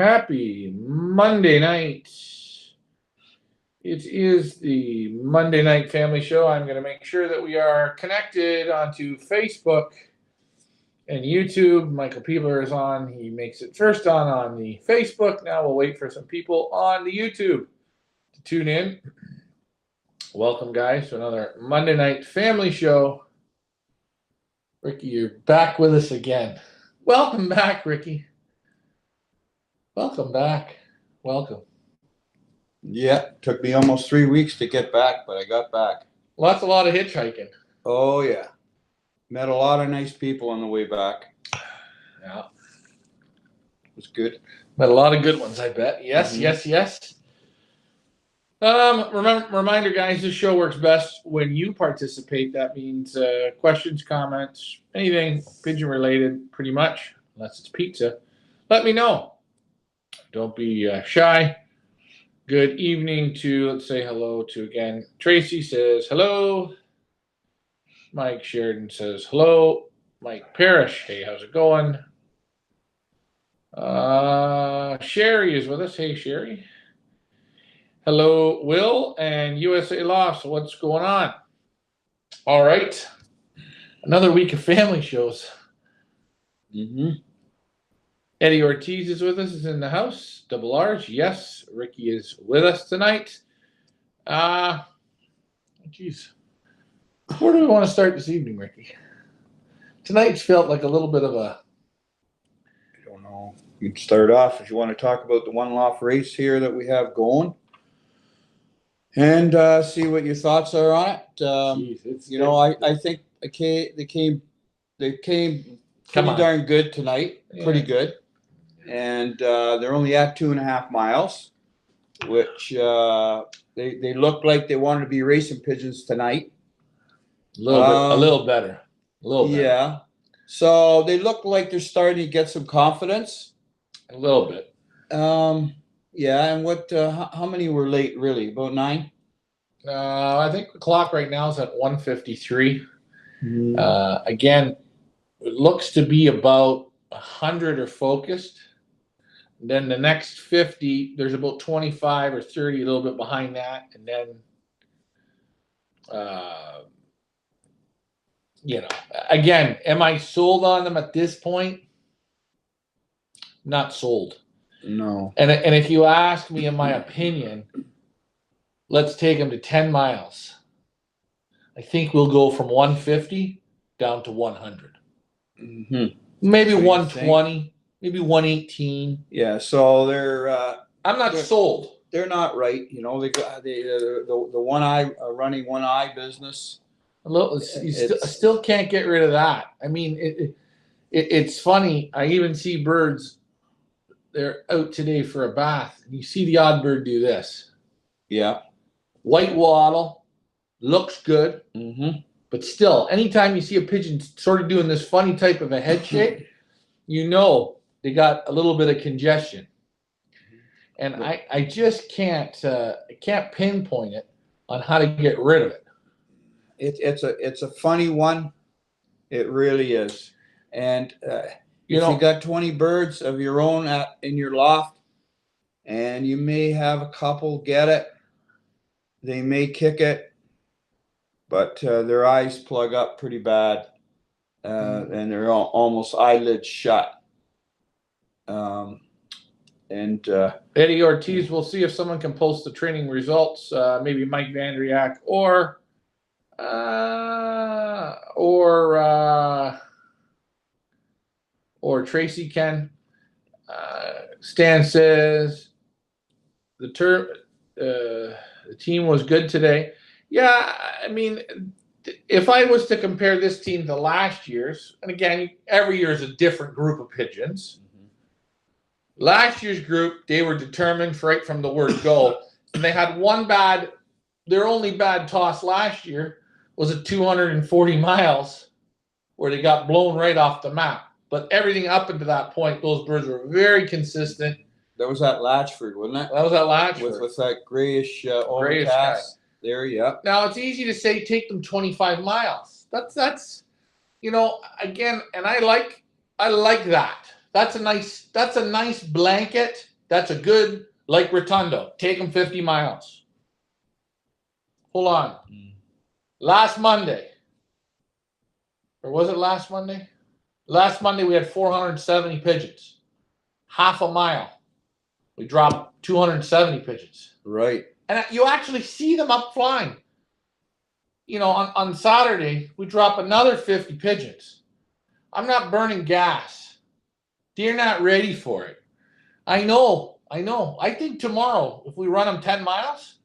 Happy Monday night. It is the Monday Night Family Show. I'm going to make sure that we are connected onto Facebook and YouTube. Michael Peebler is on. He makes it first on the Facebook. Now we'll wait for some people on the YouTube to tune in. Welcome, guys, to another Monday Night Family Show. Ricky, you're back with us again. Welcome back, Ricky. Welcome back. Welcome. Yeah, took me almost 3 weeks to get back, but I got back. A lot of hitchhiking. Oh, yeah. Met a lot of nice people on the way back. Yeah. It was good. Met a lot of good ones, I bet. Yes, yes. Reminder, guys, this show works best when you participate. That means questions, comments, anything pigeon related, pretty much, unless it's pizza. Let me know. Don't be shy. Good evening to, let's say hello to again. Tracy says hello. Mike Sheridan says hello. Mike Parrish, hey, how's it going? Sherry is with us. Hey, Sherry. Hello, Will and USA Lost. What's going on? All right. Another week of family shows. Eddie Ortiz is with us, is in the house. Double R's, yes. Ricky is with us tonight. Geez. Where do we want to start this evening, Ricky? Tonight's felt like a little bit of a... I don't know. You can start off if you want to talk about the one-off race here that we have going. And see what your thoughts are on it. I think they came pretty darn good tonight. Yeah. Pretty good. And they're only at 2.5 miles, which they look like they wanted to be racing pigeons tonight. A little better. Yeah. So they look like they're starting to get some confidence. A little bit. Yeah, and what? How many were late? Really, about 9. I think the clock right now is at 1:53. Again, it looks to be about 100 are focused. Then the next 50, there's about 25 or 30, a little bit behind that, and then, again, am I sold on them at this point? Not sold. No. And if you ask me, in my opinion, let's take them to 10 miles. I think we'll go from 150 down to 100. Maybe 120, maybe 118. Yeah, so they're. I'm not sold. They're not right. They got the one eye running one eye business. Still can't get rid of that. I mean, it's funny. I even see birds. They're out today for a bath, and you see the odd bird do this. Yeah. White wattle, looks good, but still, anytime you see a pigeon sort of doing this funny type of a head shake, they got a little bit of congestion, and I just can't pinpoint it on how to get rid of it. It's a funny one, it really is, and. If you got 20 birds of your own in your loft, and you may have a couple get it, they may kick it, but their eyes plug up pretty bad, and they're almost eyelids shut. Eddie Ortiz, we'll see if someone can post the training results. Maybe Mike Vandriak or Tracy can. Stan says the team was good today. Yeah, I mean, if I was to compare this team to last year's, and again, every year is a different group of pigeons. Last year's group, they were determined right from the word go. And they had their only bad toss last year was at 240 miles where they got blown right off the map. But everything up until that point, those birds were very consistent. That was at Latchford, wasn't it? That was at Latchford. With that grayish overcast there, yeah. Now, it's easy to say take them 25 miles. That's again, and I like that. That's a nice blanket That's a good, like Rotundo. Take them 50 miles. Hold on. Last Monday, or was it last Monday? Last Monday we had 470 pigeons. Half a mile. We dropped 270 pigeons. Right. And you actually see them up flying. You know, on Saturday, we drop another 50 pigeons. I'm not burning gas. They're not ready for it. I know. I think tomorrow, if we run them 10 miles,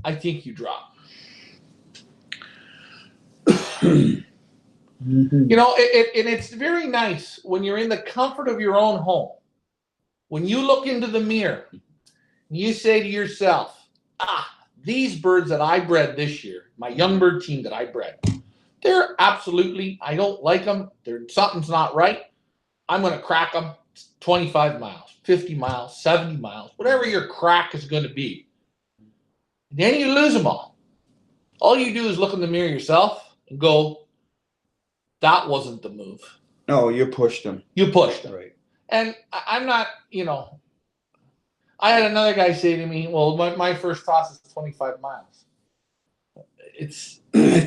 I think you drop. You know, and it's very nice when you're in the comfort of your own home. When you look into the mirror, and you say to yourself, these birds that I bred this year, my young bird team that I bred, they're absolutely, I don't like them. Something's not right. I'm going to crack them 25 miles, 50 miles, 70 miles, whatever your crack is going to be. And then you lose them all. All you do is look in the mirror yourself and go, that wasn't the move. No, you pushed them. You pushed them. Right. And I'm not, you know, I had another guy say to me, well, my first toss is 25 miles. It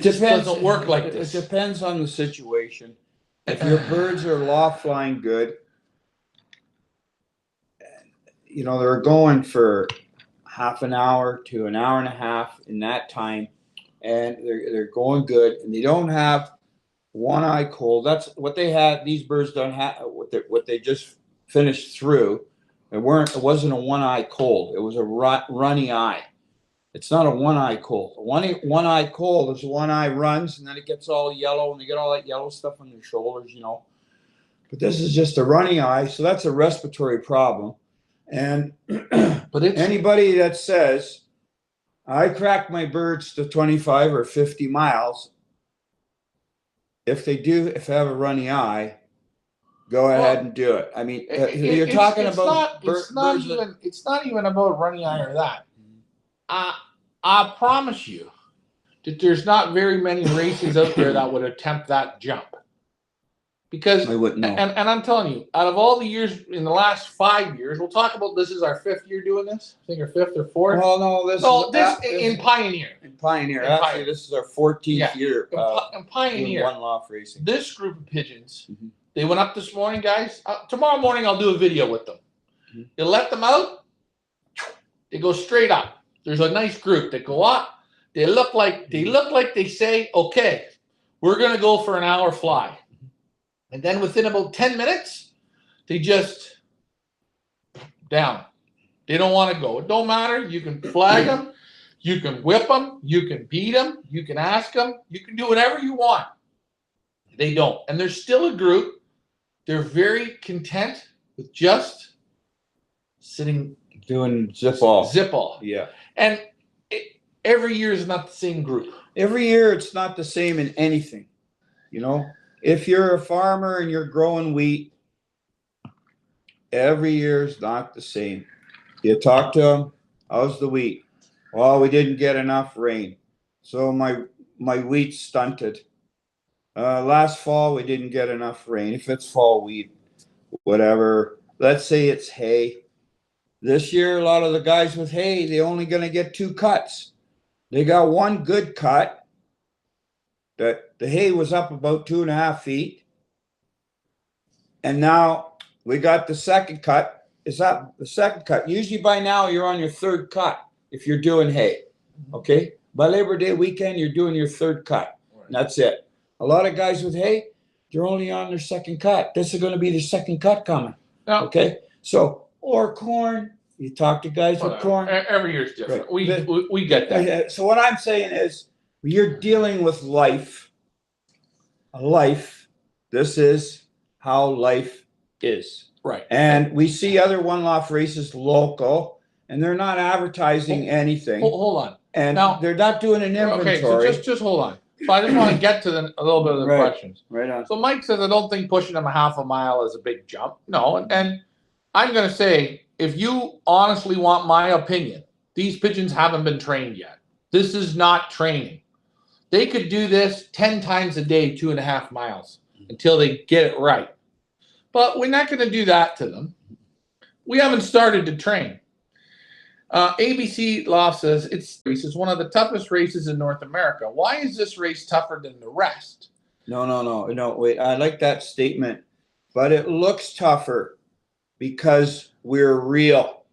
just doesn't work like this. It depends on the situation. If your birds are loft flying good, you know, they're going for half an hour to an hour and a half in that time, and they're going good, and they don't have one eye cold. That's what they had. These birds don't have what they just finished through. It wasn't a one eye cold. It was a runny eye. It's not a one eye cold. One eye cold is one eye runs and then it gets all yellow and they get all that yellow stuff on their shoulders, you know. But this is just a runny eye, so that's a respiratory problem. And but anybody that says I crack my birds to 25 or 50 miles, if they have a runny eye, go ahead and do it. I mean, you're talking about it's not even about runny eye or that. I promise you that there's not very many races out there that would attempt that jump. Because I wouldn't know. And I'm telling you, out of all the years in the last 5 years, we'll talk about this is our 5th year doing this. I think our 5th or 4th. Well, no, this in Pioneer. In Pioneer, actually, this is our 14th year. In Pioneer, one loft racing. This group of pigeons, they went up this morning, guys. Tomorrow morning, I'll do a video with them. You let them out, they go straight up. There's a nice group that go up. They look like they say, okay, we're gonna go for an hour fly. And then within about 10 minutes, they just down. They don't want to go. It don't matter. You can flag them. You can whip them. You can beat them. You can ask them. You can do whatever you want. They don't. And there's still a group. They're very content with just sitting. Doing zip off. Zip off. Yeah. And every year is not the same group. Every year it's not the same in anything, you know. If you're a farmer and you're growing wheat, every year is not the same. You talk to them, how's the wheat? Well, we didn't get enough rain, so my wheat's stunted. Last fall we didn't get enough rain. If it's fall wheat, whatever. Let's say it's hay. This year, a lot of the guys with hay, they're only going to get 2 cuts. They got one good cut. That the hay was up about 2.5 feet. And now we got the second cut. It's up the second cut. Usually by now you're on your 3rd cut if you're doing hay. Okay? By Labor Day weekend, you're doing your 3rd cut. And that's it. A lot of guys with hay, they're only on their 2nd cut. This is going to be the 2nd cut coming. Yeah. Okay? So, or corn. You talk to guys with corn. Every year is different. Right. We get that. So what I'm saying is, you're dealing with life. This is how life is. Right. And we see other one loft races local, and they're not advertising anything. Hold on. And now, they're not doing an inventory. Okay, so just hold on. So I just want to get to a little bit of the questions. Right on. So Mike says, I don't think pushing them a half a mile is a big jump. No, and I'm going to say, if you honestly want my opinion, these pigeons haven't been trained yet. This is not training. They could do this 10 times a day, 2.5 miles, until they get it right. But we're not going to do that to them. we haven't started to train. ABC Loft says this is one of the toughest races in North America. Why is this race tougher than the rest? No, wait. I like that statement, but it looks tougher because we're real.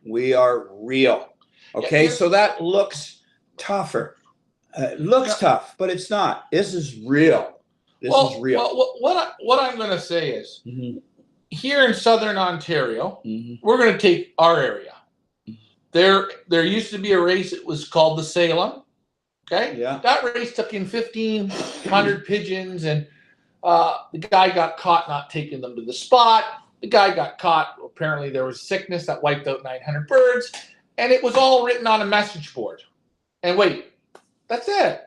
We are real. Okay, so that looks tougher. It looks tough, but it's not. This is real. This is real. Well, what I'm going to say is, here in Southern Ontario, we're going to take our area. There used to be a race. It was called the Salem. Okay. Yeah. That race took in 1,500 pigeons, and the guy got caught not taking them to the spot. The guy got caught. Apparently, there was sickness that wiped out 900 birds, and it was all written on a message board. And wait, that's it.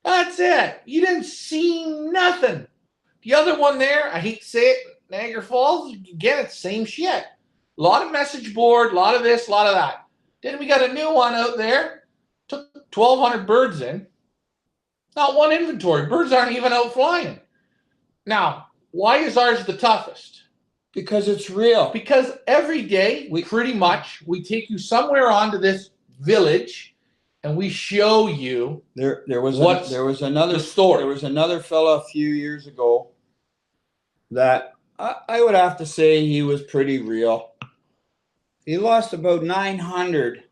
That's it. You didn't see nothing. The other one there, I hate to say it, Niagara Falls, again, it's same shit. A lot of message board, a lot of this, a lot of that. Then we got a new one out there. Took 1,200 birds in. Not one inventory. Birds aren't even out flying. Now, why is ours the toughest? Because it's real. Because every day, we take you somewhere onto this village, and we show you there was another story. There was another fella a few years ago that I would have to say he was pretty real. He lost about 900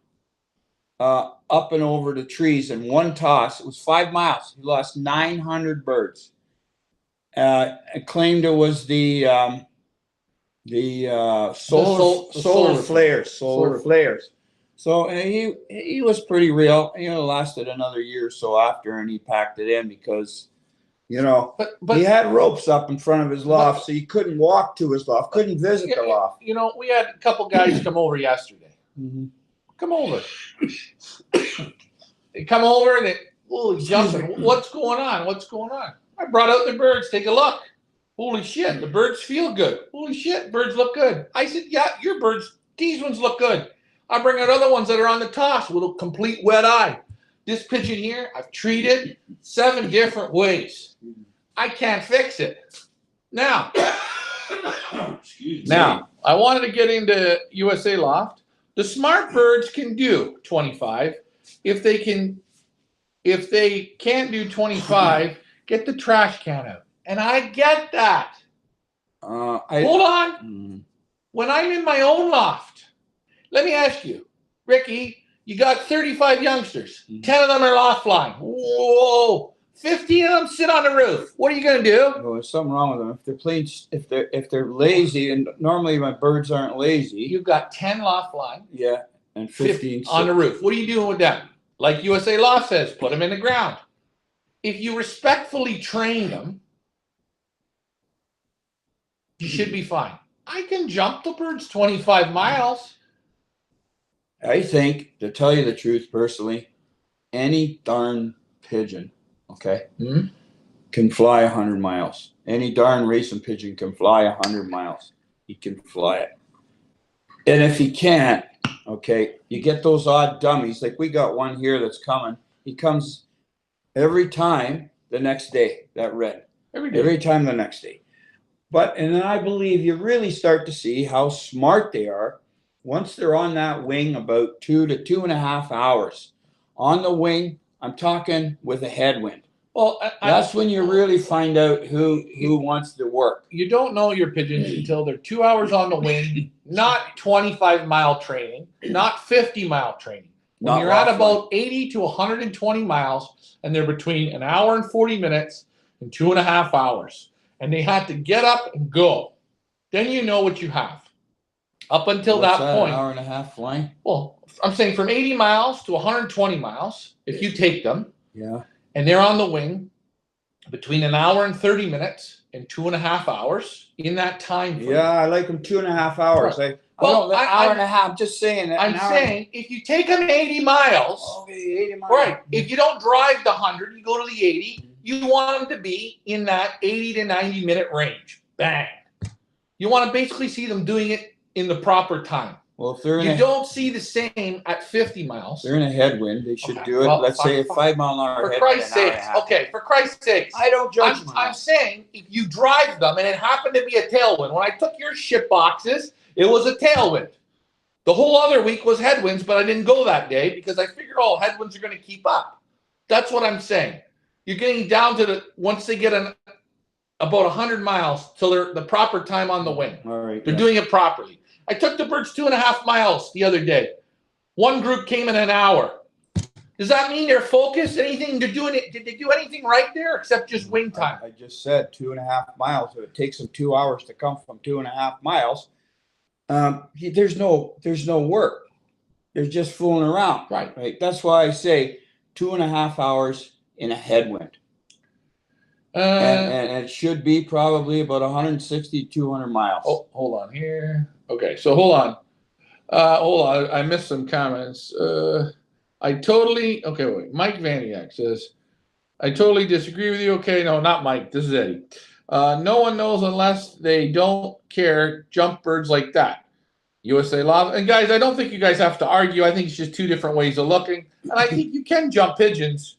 up and over the trees in one toss. It was 5 miles. He lost 900 birds. Claimed it was the solar flares. So he was pretty real. It lasted another year or so after, and he packed it in because, but he had ropes up in front of his loft, so he couldn't walk to his loft, couldn't visit the loft. We had a couple guys come over yesterday. Come over. They come over and holy jumping. What's going on? What's going on? I brought out the birds. Take a look. Holy shit, the birds feel good. Holy shit, birds look good. I said, yeah, your birds, these ones look good. I bring out other ones that are on the toss with a complete wet eye. This pigeon here, I've treated 7 different ways. I can't fix it. Now, I wanted to get into USA Loft. The smart birds can do 25. If they can't do 25, get the trash can out. And I get that. Hold on. When I'm in my own loft, let me ask you, Ricky, you got 35 youngsters. 10 of them are loft flying. Whoa. 15 of them sit on the roof. What are you going to do? Well, there's something wrong with them. If they're playing, if they're lazy, and normally my birds aren't lazy. You've got 10 loft flying. Yeah, and 15 on the roof. What are you doing with them? Like USA Loft says, put them in the ground. If you respectfully train them, you should be fine. I can jump the birds 25 miles. I think, to tell you the truth personally, any darn pigeon, okay, can fly 100 miles. Any darn racing pigeon can fly 100 miles. He can fly it. And if he can't, okay, you get those odd dummies. Like we got one here that's coming. He comes every time the next day, that red. Every time the next day. And then I believe you really start to see how smart they are once they're on that wing about 2 to 2.5 hours. On the wing, I'm talking with a headwind. Well, that's when you really find out who wants to work. You don't know your pigeons until they're 2 hours on the wing, not 25-mile training, not 50-mile training. When you're at about 80 to 120 miles, and they're between an hour and 40 minutes and 2.5 hours. And they had to get up and go. Then you know what you have. Up until that point. An hour and a half flying? Well, I'm saying from 80 miles to 120 miles, if you take them. Yeah. And they're on the wing between an hour and 30 minutes and 2.5 hours in that time frame. Yeah, I like them 2.5 hours. Right. Hour and a half, just saying that. I'm saying if you take them 80 miles. Okay, 80 miles. Right. If you don't drive the 100, you go to the 80. You want them to be in that 80 to 90 minute range. Bang. You want to basically see them doing it in the proper time. Well, if they're you don't see the same at 50 miles. They're in a headwind. They should do it. Well, let's say a 5 mile an hour. For Christ's sakes. Okay, for Christ's sakes. I don't judge. I'm saying if you drive them and it happened to be a tailwind. When I took your shit boxes It was a tailwind. The whole other week was headwinds, but I didn't go that day because I figured all headwinds are going to keep up. That's what I'm saying. You're getting down to once they get about 100 miles till they're the proper time on the wing. All right. They're doing it properly. I took the birds 2.5 miles the other day. One group came in an hour. Does that mean they're focused? Anything they're doing it? Did they do anything right there except just wing time? I just said 2.5 miles. So it takes them 2 hours to come from 2.5 miles. There's no work. They're just fooling around. Right. That's why I say 2.5 hours in a headwind. And it should be probably about 160, 200 miles. Oh, hold on here. Okay, so hold on. I missed some comments. Okay, wait. Mike Vaniak says, I totally disagree with you. Okay, no, not Mike. This is Eddie. No one knows unless they don't care. Jump birds like that. USA Law. And guys, I don't think you guys have to argue. I think it's just two different ways of looking. And I think you can jump pigeons.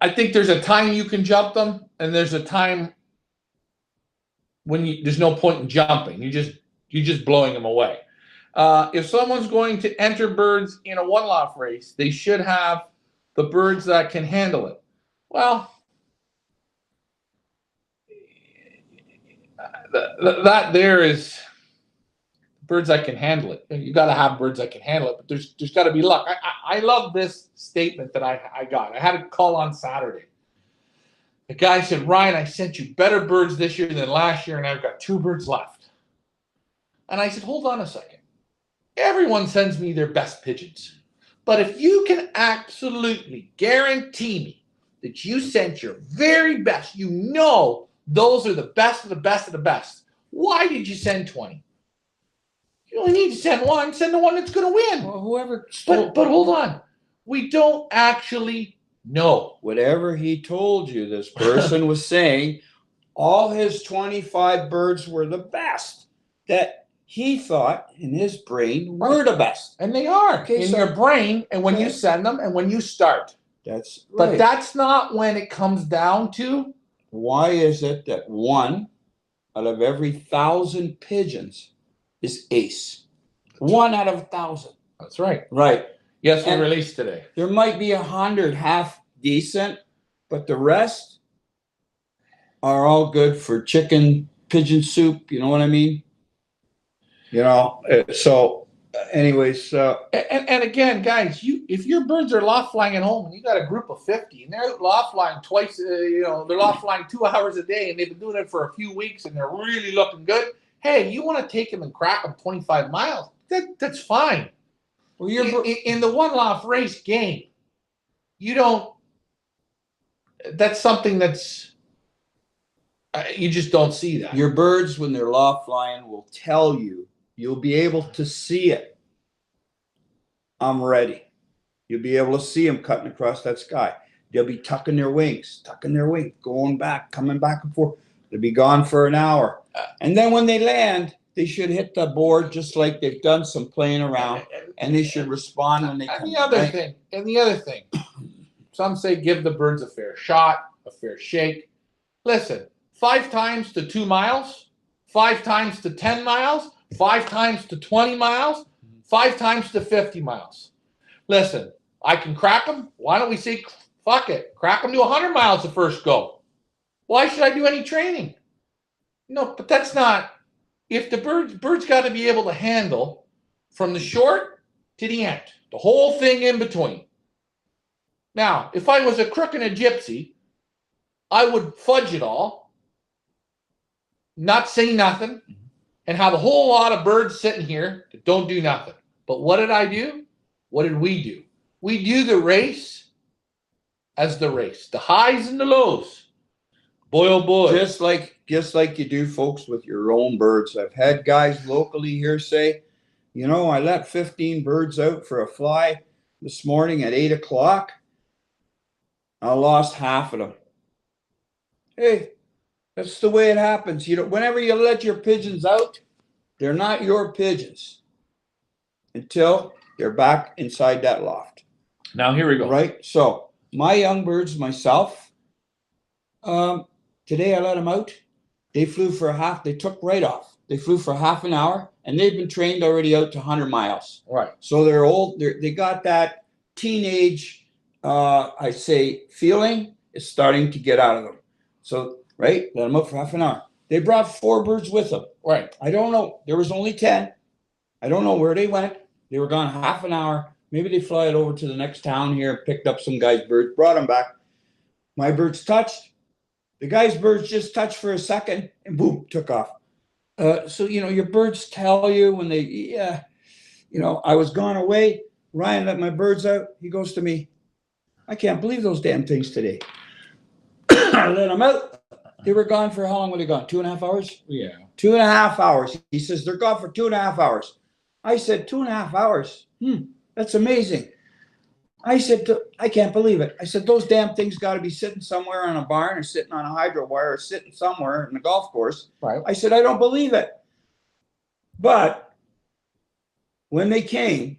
I think there's a time you can jump them, and there's a time when there's no point in jumping. You're just blowing them away. If someone's going to enter birds in a one-loft race, they should have the birds that can handle it. Well, that there is birds that can handle it. You got to have birds that can handle it, but there's got to be luck. I love this statement that I got. I had a call on Saturday. The guy said, Ryan, I sent you better birds this year than last year, and I've got 2 birds left. And I said, hold on a second. Everyone sends me their best pigeons. But if you can absolutely guarantee me that you sent your very best, you know those are the best of the best of the best, why did you send 20? You only need to send one. Send the one that's going to win. Well, whoever. But hold on. We don't actually know. Whatever he told you, this person was saying all his 25 birds were the best that he thought in his brain were the best. And they are in your brain and when you send them and when you start. That's right. But that's not when it comes down to. Why is it that 1 out of every 1,000 pigeons is ace? 1 out of 1,000. That's right. Right. Yes, we released today. There might be 100 half decent, but the rest are all good for chicken, pigeon soup. You know what I mean? You know, so anyways. And again, guys, if your birds are loft flying at home and you got a group of 50 and they're loft flying twice, they're loft flying 2 hours a day and they've been doing it for a few weeks and they're really looking good. Hey, you want to take them and crack them 25 miles? That's fine. Well, in the one loft race game, you don't. That's something that's you just don't see that. Your birds, when they're loft flying, will tell you. You'll be able to see it. I'm ready. You'll be able to see them cutting across that sky. They'll be tucking their wings, going back, coming back and forth. They'll be gone for an hour. And then when they land, they should hit the board just like they've done some playing around, and they should respond when they come. And the other thing, some say give the birds a fair shot, a fair shake. Listen, 5 times to 2 miles, 5 times to 10 miles, 5 times to 20 miles, 5 times to 50 miles. Listen, I can crack them. Why don't we say, fuck it, crack them to 100 miles the first go? Why should I do any training? No, but that's not. If the birds got to be able to handle from the short to the end, the whole thing in between. Now, if I was a crook and a gypsy, I would fudge it all, not say nothing, and have a whole lot of birds sitting here that don't do nothing. But what did I do? What did we do? We do the race as the race, the highs and the lows. Boy, oh boy. Just like you do, folks, with your own birds. I've had guys locally here say, I let 15 birds out for a fly this morning at 8 o'clock. I lost half of them. Hey, that's the way it happens. Whenever you let your pigeons out, they're not your pigeons until they're back inside that loft. Now, here we go. Right? So, my young birds, myself, today I let them out. They flew for a half. They took right off. They flew for half an hour, and they've been trained already out to 100 miles. Right. So they're old. They got that teenage, I say, feeling is starting to get out of them. So, right, let them up for half an hour. They brought 4 birds with them. Right. I don't know. There was only 10. I don't know where they went. They were gone half an hour. Maybe they fly it over to the next town here, picked up some guy's birds, brought them back. My birds touched. The guy's birds just touched for a second and boom, took off. So, your birds tell you when they, I was gone away. Ryan let my birds out. He goes to me, I can't believe those damn things today. I let them out. They were gone for how long were they gone? 2.5 hours? Yeah. 2.5 hours. He says, they're gone for 2.5 hours. I said, 2.5 hours? That's amazing. I said, I can't believe it. I said, those damn things got to be sitting somewhere on a barn or sitting on a hydro wire or sitting somewhere in the golf course. Right. I said, I don't believe it. But when they came,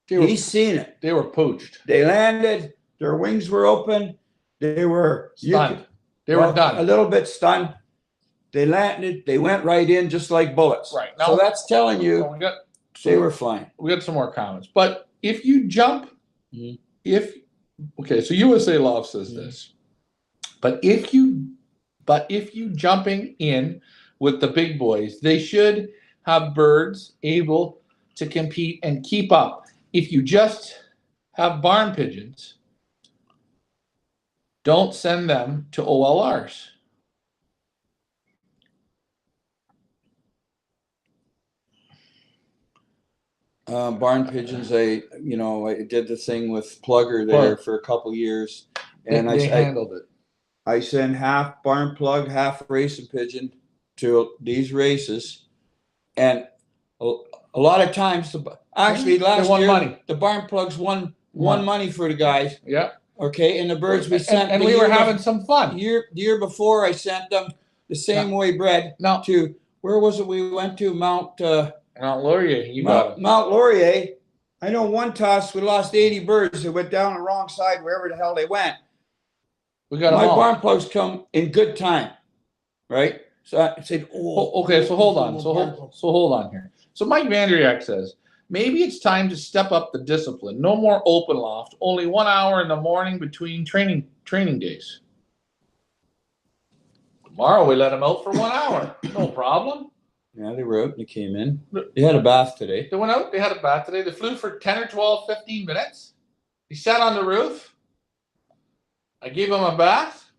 he's seen it. They were poached. They landed. Their wings were open. They were stunned. They were done. A little bit stunned. They landed. They went right in just like bullets. Right. So that's telling you they were flying. We got some more comments. But if you jump, so USA Love says this. But if you jumping in with the big boys, they should have birds able to compete and keep up. If you just have barn pigeons, don't send them to OLRs. Barn pigeons, I did the thing with Plugger there for a couple years, and they handled it. I send half barn plug, half racing pigeon to these races, and a lot of times, last year money. The barn plugs won money for the guys. Yeah. Okay, and the birds we sent, and we were having some fun. The year before, I sent them the same way bred to, where was it we went to? Mount Laurier. You got them. Mount Laurier. I know one toss we lost 80 birds. They went down the wrong side wherever the hell they went. We got my them all. barn plugs come in good time, right? So I said, okay. So hold on. So hold on here. So Mike Vandriak says, maybe it's time to step up the discipline. No more open loft. Only 1 hour in the morning between training days. Tomorrow we let them out for 1 hour. No problem. Yeah, they were out and they came in. They had a bath today. They went out. They had a bath today. They flew for 10 or 12, 15 minutes. He sat on the roof. I gave them a bath.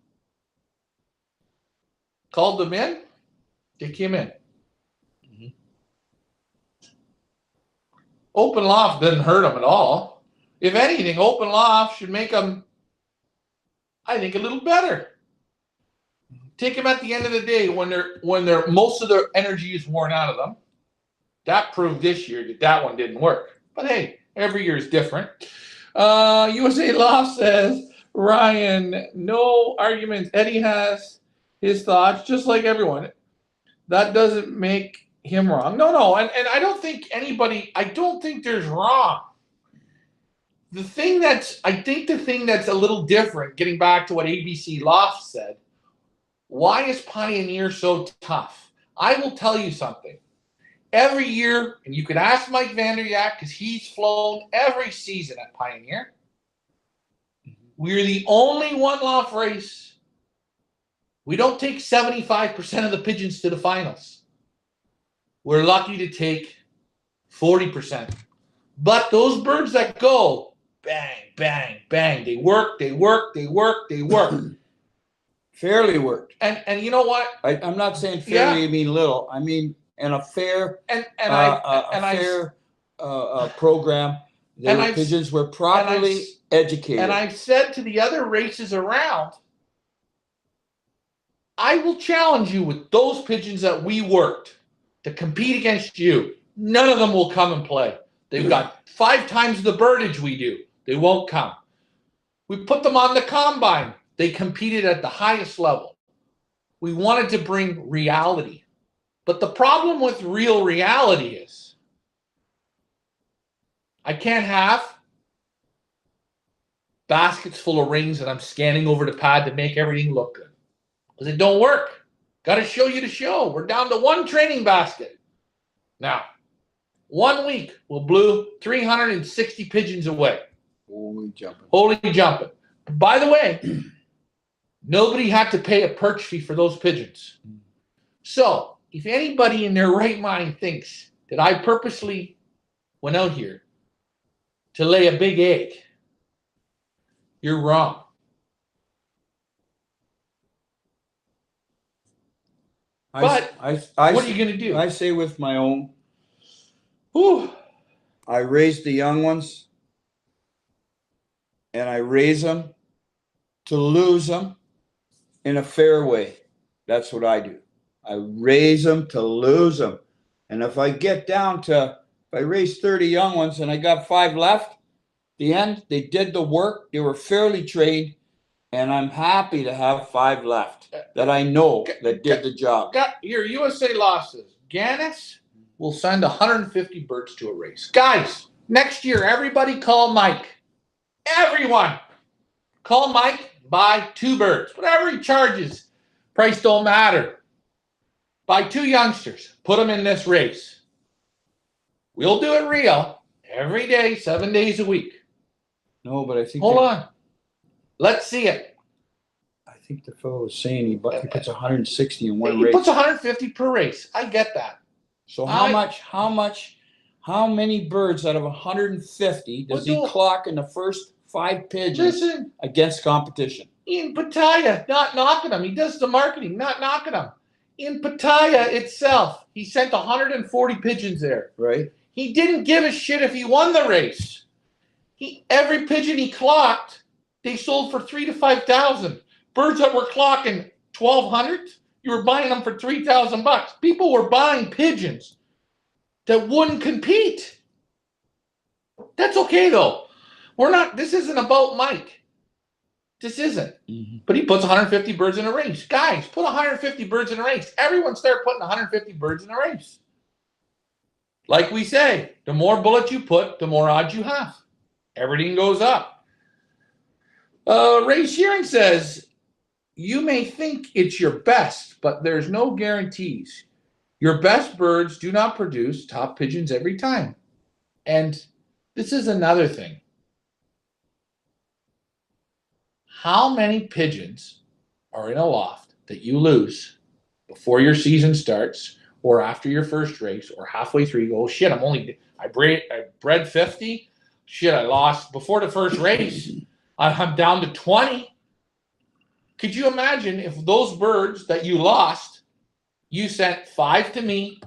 Called them in. They came in. Open loft didn't hurt them at all. If anything, open loft should make them, I think, a little better. Take them at the end of the day when they're most of their energy is worn out of them. That proved this year that one didn't work. But hey, every year is different. USA Loft says, Ryan, no arguments. Eddie has his thoughts, just like everyone. That doesn't make him wrong. No. And I don't think there's wrong. The thing that's a little different, getting back to what ABC Loft said, why is Pioneer so tough? I will tell you something. Every year, and you can ask Mike Vandriak because he's flown every season at Pioneer. We're the only one loft race. We don't take 75% of the pigeons to the finals. We're lucky to take 40%. But those birds that go, bang, bang, bang, they work. Fairly worked. And you know what? I'm not saying fairly, I mean little. I mean in a fair program. The pigeons were properly educated. And I've said to the other races around, I will challenge you with those pigeons that we worked to compete against you. None of them will come and play. They've got 5 times the birdage we do. They won't come. We put them on the combine. They competed at the highest level. We wanted to bring reality. But the problem with real reality is I can't have baskets full of rings and I'm scanning over the pad to make everything look good. Because it don't work. Got to show you the show. We're down to one training basket. Now, 1 week, we'll blew 360 pigeons away. Holy jumping. Holy jumping. By the way, nobody had to pay a perch fee for those pigeons. So, if anybody in their right mind thinks that I purposely went out here to lay a big egg, you're wrong. But what are you going to do? I say with my own, Whew. I raise the young ones, and I raise them to lose them in a fair way. That's what I do. I raise them to lose them. And if I get down to, if I raise 30 young ones and I got 5 left, the end, they did the work. They were fairly trained. And I'm happy to have 5 left that I know that did the job. Got your USA losses. Ganis will send 150 birds to a race. Guys, next year, everybody call Mike. Everyone. Call Mike, buy 2 birds. Whatever he charges. Price don't matter. Buy 2 youngsters. Put them in this race. We'll do it real. Every day, 7 days a week. No, but I think... Hold on. Let's see it. I think the fellow was saying he puts 160 in one race. He puts 150 per race. I get that. So how many birds out of 150 does he clock in the first 5 pigeons against competition? In Pattaya, not knocking him. He does the marketing, not knocking him. In Pattaya itself, he sent 140 pigeons there. Right. He didn't give a shit if he won the race. Every pigeon he clocked, they sold for $3,000 to $5,000. Birds that were clocking 1,200, you were buying them for $3,000. People were buying pigeons that wouldn't compete. That's okay though. This isn't about Mike. This isn't. Mm-hmm. But he puts 150 birds in a race. Guys, put 150 birds in a race. Everyone start putting 150 birds in a race. Like we say, the more bullets you put, the more odds you have. Everything goes up. Ray Sheeran says, you may think it's your best, but there's no guarantees. Your best birds do not produce top pigeons every time. And this is another thing. How many pigeons are in a loft that you lose before your season starts or after your first race or halfway through? You go, oh, shit, I bred 50. Shit, I lost before the first race. I'm down to 20. Could you imagine if those birds that you lost, you sent 5 to me,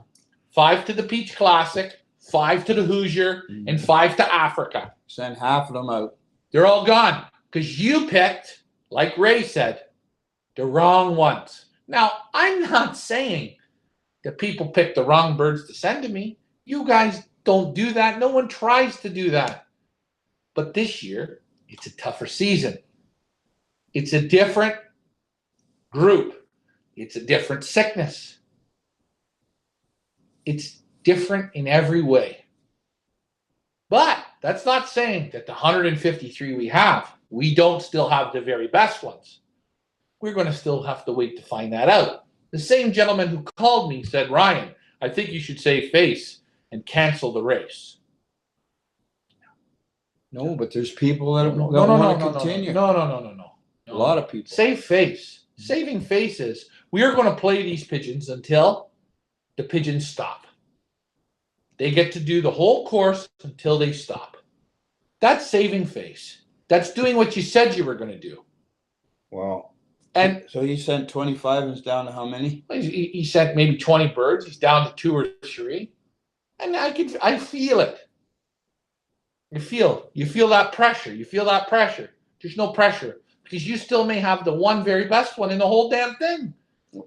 5 to the Peach Classic, 5 to the Hoosier, and 5 to Africa? Send half of them out. They're all gone because you picked, like Ray said, the wrong ones. Now, I'm not saying that people pick the wrong birds to send to me. You guys don't do that. No one tries to do that. But this year, it's a tougher season. It's a different group. It's a different sickness. It's different in every way. But that's not saying that the 153 we don't still have the very best ones. We're going to still have to wait to find that out. The same gentleman who called me said, Ryan, I think you should save face and cancel the race. No, but there's people that want to continue. No. A lot of people. Save face. Saving face is we are going to play these pigeons until the pigeons stop. They get to do the whole course until they stop. That's saving face. That's doing what you said you were going to do. Wow. And so he sent 25 and it's down to how many? He sent maybe 20 birds. He's down to 2 or 3. And I feel it. You feel that pressure. You feel that pressure. There's no pressure because you still may have the one very best one in the whole damn thing.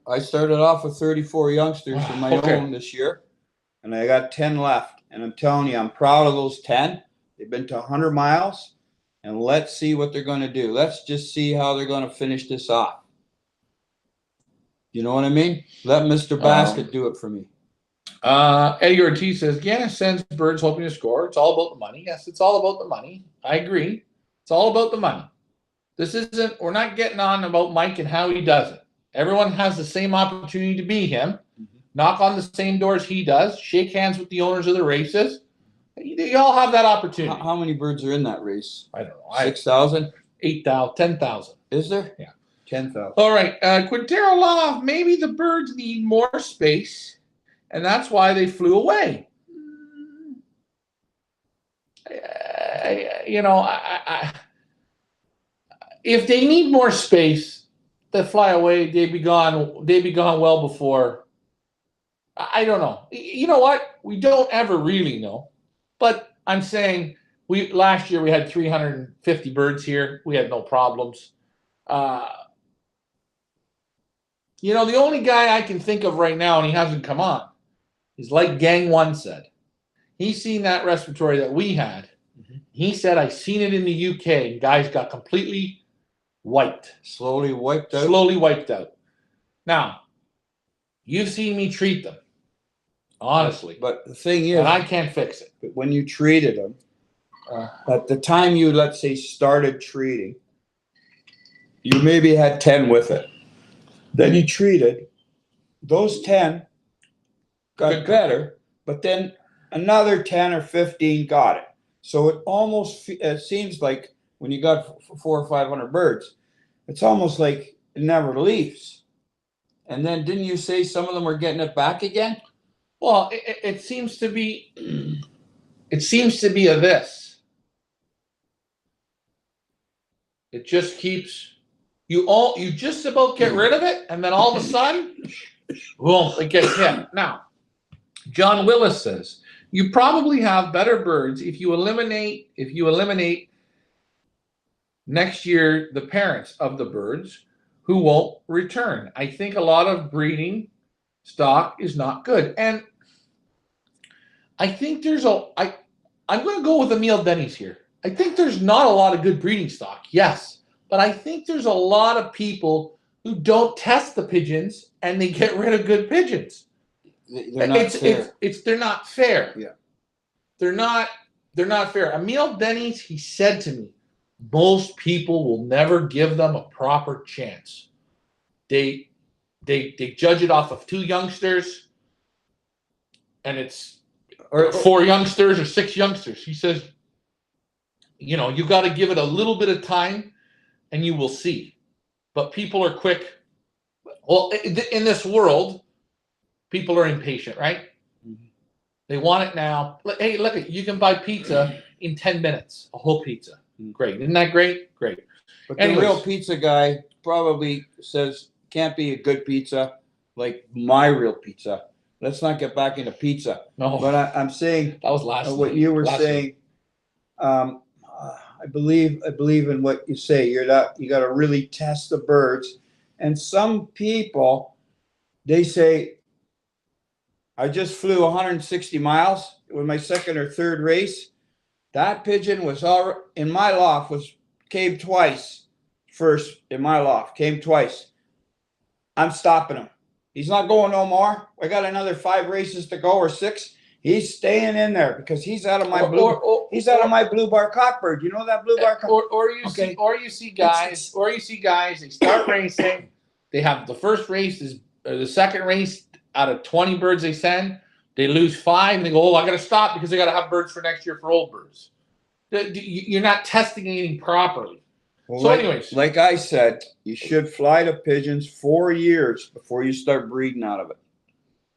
I started off with 34 youngsters of my own this year, and I got 10 left. And I'm telling you, I'm proud of those 10. They've been to 100 miles, and let's see what they're going to do. Let's just see how they're going to finish this off. You know what I mean? Let Mr. Basket do it for me. Eddie Ortiz says, Ganis sends birds hoping to score. It's all about the money. Yes, it's all about the money. I agree. It's all about the money. We're not getting on about Mike and how he does it. Everyone has the same opportunity to be him. Knock on the same doors he does. Shake hands with the owners of the races. You all have that opportunity. How many birds are in that race? I don't know. 6,000? 8,000, 10,000. Is there? Yeah. 10,000. All right. Quintero Loft, maybe the birds need more space, and that's why they flew away. If they need more space, they fly away. They'd be gone. They'd be gone well before. I don't know. You know what? We don't ever really know. But I'm saying last year we had 350 birds here. We had no problems. The only guy I can think of right now, and he hasn't come on, is like Gang One said. He's seen that respiratory that we had. He said, I seen it in the UK, and guys got completely wiped. Slowly wiped out? Slowly wiped out. Now, you've seen me treat them, honestly. But the thing is, and I can't fix it. But when you treated them, at the time you, let's say, started treating, you maybe had 10 with it. Then you treated, those 10 got better, but then another 10 or 15 got it. So it almost seems like when you got 400 or 500 birds, it's almost like it never leaves. And then didn't you say some of them were getting it back again? Well, it seems to be. It seems to be a this. It just keeps you just about get rid of it, and then all of a sudden, boom, it gets hit. Now, John Willis says you probably have better birds if you eliminate next year the parents of the birds who won't return. I think a lot of breeding stock is not good, and I think I'm going to go with Emil Denny's here. I think there's not a lot of good breeding stock, yes, but I think there's a lot of people who don't test the pigeons and they get rid of good pigeons. They're not fair. They're not fair. Yeah. They're not fair. Emil Denny's, he said to me, most people will never give them a proper chance. They judge it off of 2 youngsters, and it's or 4 youngsters or 6 youngsters. He says, you got to give it a little bit of time, and you will see. But people are quick. Well, in this world, people are impatient, right? Mm-hmm. They want it now. Hey, look, you can buy pizza in 10 minutes, a whole pizza. Great. Isn't that great? Great. But the real pizza guy probably says, can't be a good pizza like my real pizza. Let's not get back into pizza. No. But I'm saying that was last what you were saying. I believe in what you say. You got to really test the birds. And some people, they say, I just flew 160 miles with my second or third race. That pigeon was in my loft, came twice. First in my loft, came twice. I'm stopping him. He's not going no more. I got another 5 races to go or 6. He's staying in there because he's out of my blue bar cockbird. You know that blue bar cockbird? Or you see guys. They start racing. They have the first race the second race out of 20 birds they send. They lose 5 and they go, I got to stop because I got to have birds for next year for old birds. You're not testing anything properly. Well, so anyways. Like I said, you should fly to pigeons 4 years before you start breeding out of it.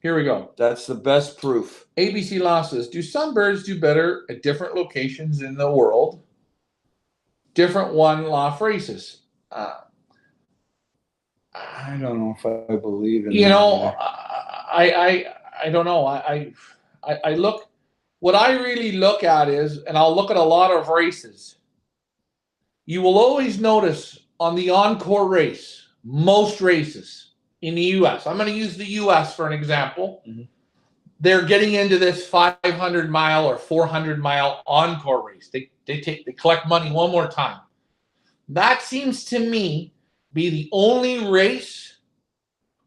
Here we go. That's the best proof. ABC Law says, do some birds do better at different locations in the world? Different one-loft races. I don't know if I believe in that. I don't know. I look, what I really look at is, and I'll look at a lot of races, you will always notice on the encore race, most races in the U.S., I'm going to use the U.S. for an example, they're getting into this 500-mile or 400-mile encore race. They collect money one more time. That seems to me be the only race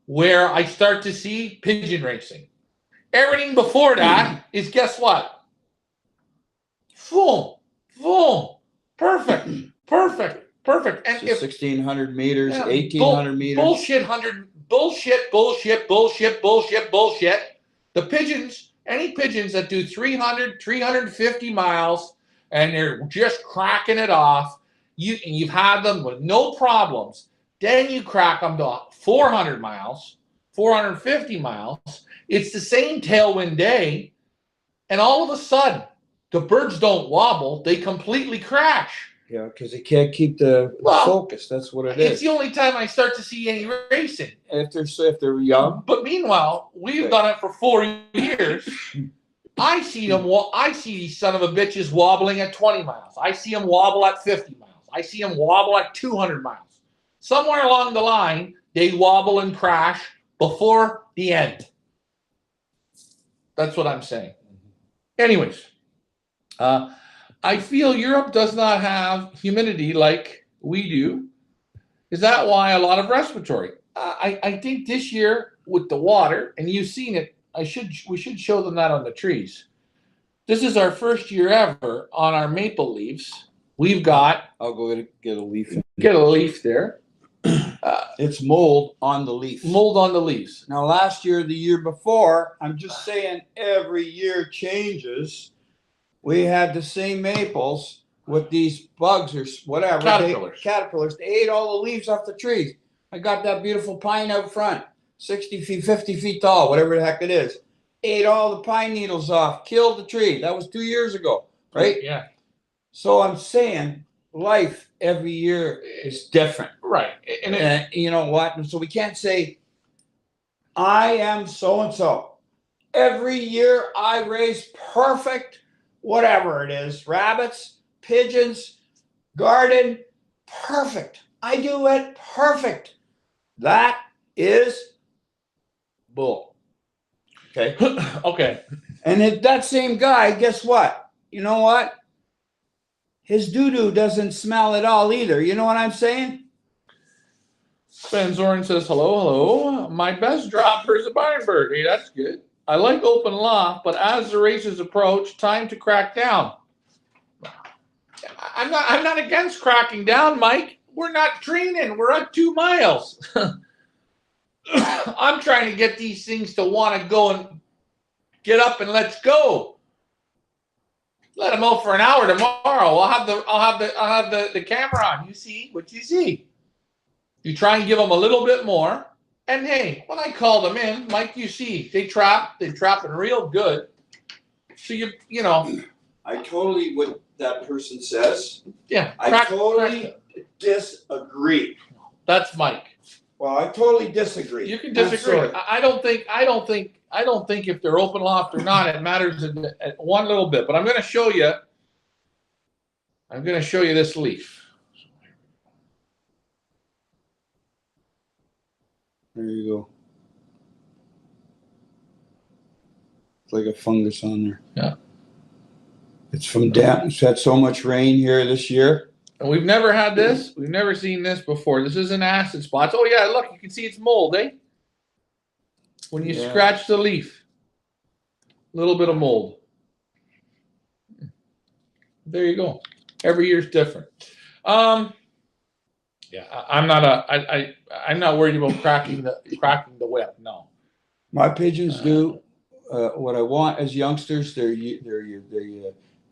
where I start to see pigeon racing. Everything before that is, guess what? Full, perfect. perfect. And if 1,600 meters, yeah, 1,800 meters. bullshit. The pigeons, any pigeons that do 300, 350 miles, and they're just cracking it off, you've had them with no problems. Then you crack them to 400 miles, 450 miles. It's the same tailwind day, and all of a sudden, the birds don't wobble; they completely crash. Yeah, because they can't keep the focus. That's what it is. It's the only time I start to see any racing. If they're young. But meanwhile, we've done it for 4 years. I see these son of a bitches wobbling at 20 miles. I see them wobble at 50 miles. I see them wobble at 200 miles. Somewhere along the line, they wobble and crash before the end. That's what I'm saying. Anyways, I feel Europe does not have humidity like we do. Is that why a lot of respiratory? I think this year with the water, and you've seen it, we should show them that on the trees. This is our first year ever on our maple leaves. We've got. I'll go get a leaf. Get a leaf there. It's mold on the leaf. Mold on the leaves. Now, last year, the year before, I'm just saying every year changes. We had the same maples with these bugs or whatever. Caterpillars. They ate all the leaves off the trees. I got that beautiful pine out front, 60 feet, 50 feet tall, whatever the heck it is. Ate all the pine needles off, killed the tree. That was 2 years ago, right? Yeah. So I'm saying life every year is different. Right. And you know what? So we can't say, I am so-and-so. Every year I raise perfect, whatever it is, rabbits, pigeons, garden, perfect. I do it perfect. That is bull. Okay. Okay. And if that same guy, guess what? You know what? His doo-doo doesn't smell at all either. You know what I'm saying? Van Zoren says, hello. My best dropper is a Bayernberg. Hey, that's good. I like open loft, but as the races approach, time to crack down. I'm not against cracking down, Mike. We're not training. We're at 2 miles. I'm trying to get these things to want to go and get up and let's go. Let them out for an hour tomorrow. I'll have the camera on. You see what you see. You try and give them a little bit more. And hey, when I call them in, Mike, you see, they're trapping real good. So you know. I totally what that person says. Yeah. I totally disagree. That's Mike. Well, I totally disagree. You can disagree. I don't think if they're open loft or not, it matters one little bit. But I'm going to show you. I'm going to show you this leaf. There you go. It's like a fungus on there. Yeah. It's from damp. It's had so much rain here this year. And we've never had this. We've never seen this before. This is an acid spot. Oh, yeah, look, you can see it's mold, eh? When you scratch the leaf. A little bit of mold. There you go. Every year's different. Yeah, I'm not worried about cracking the whip. No. My pigeons do what I want as youngsters. They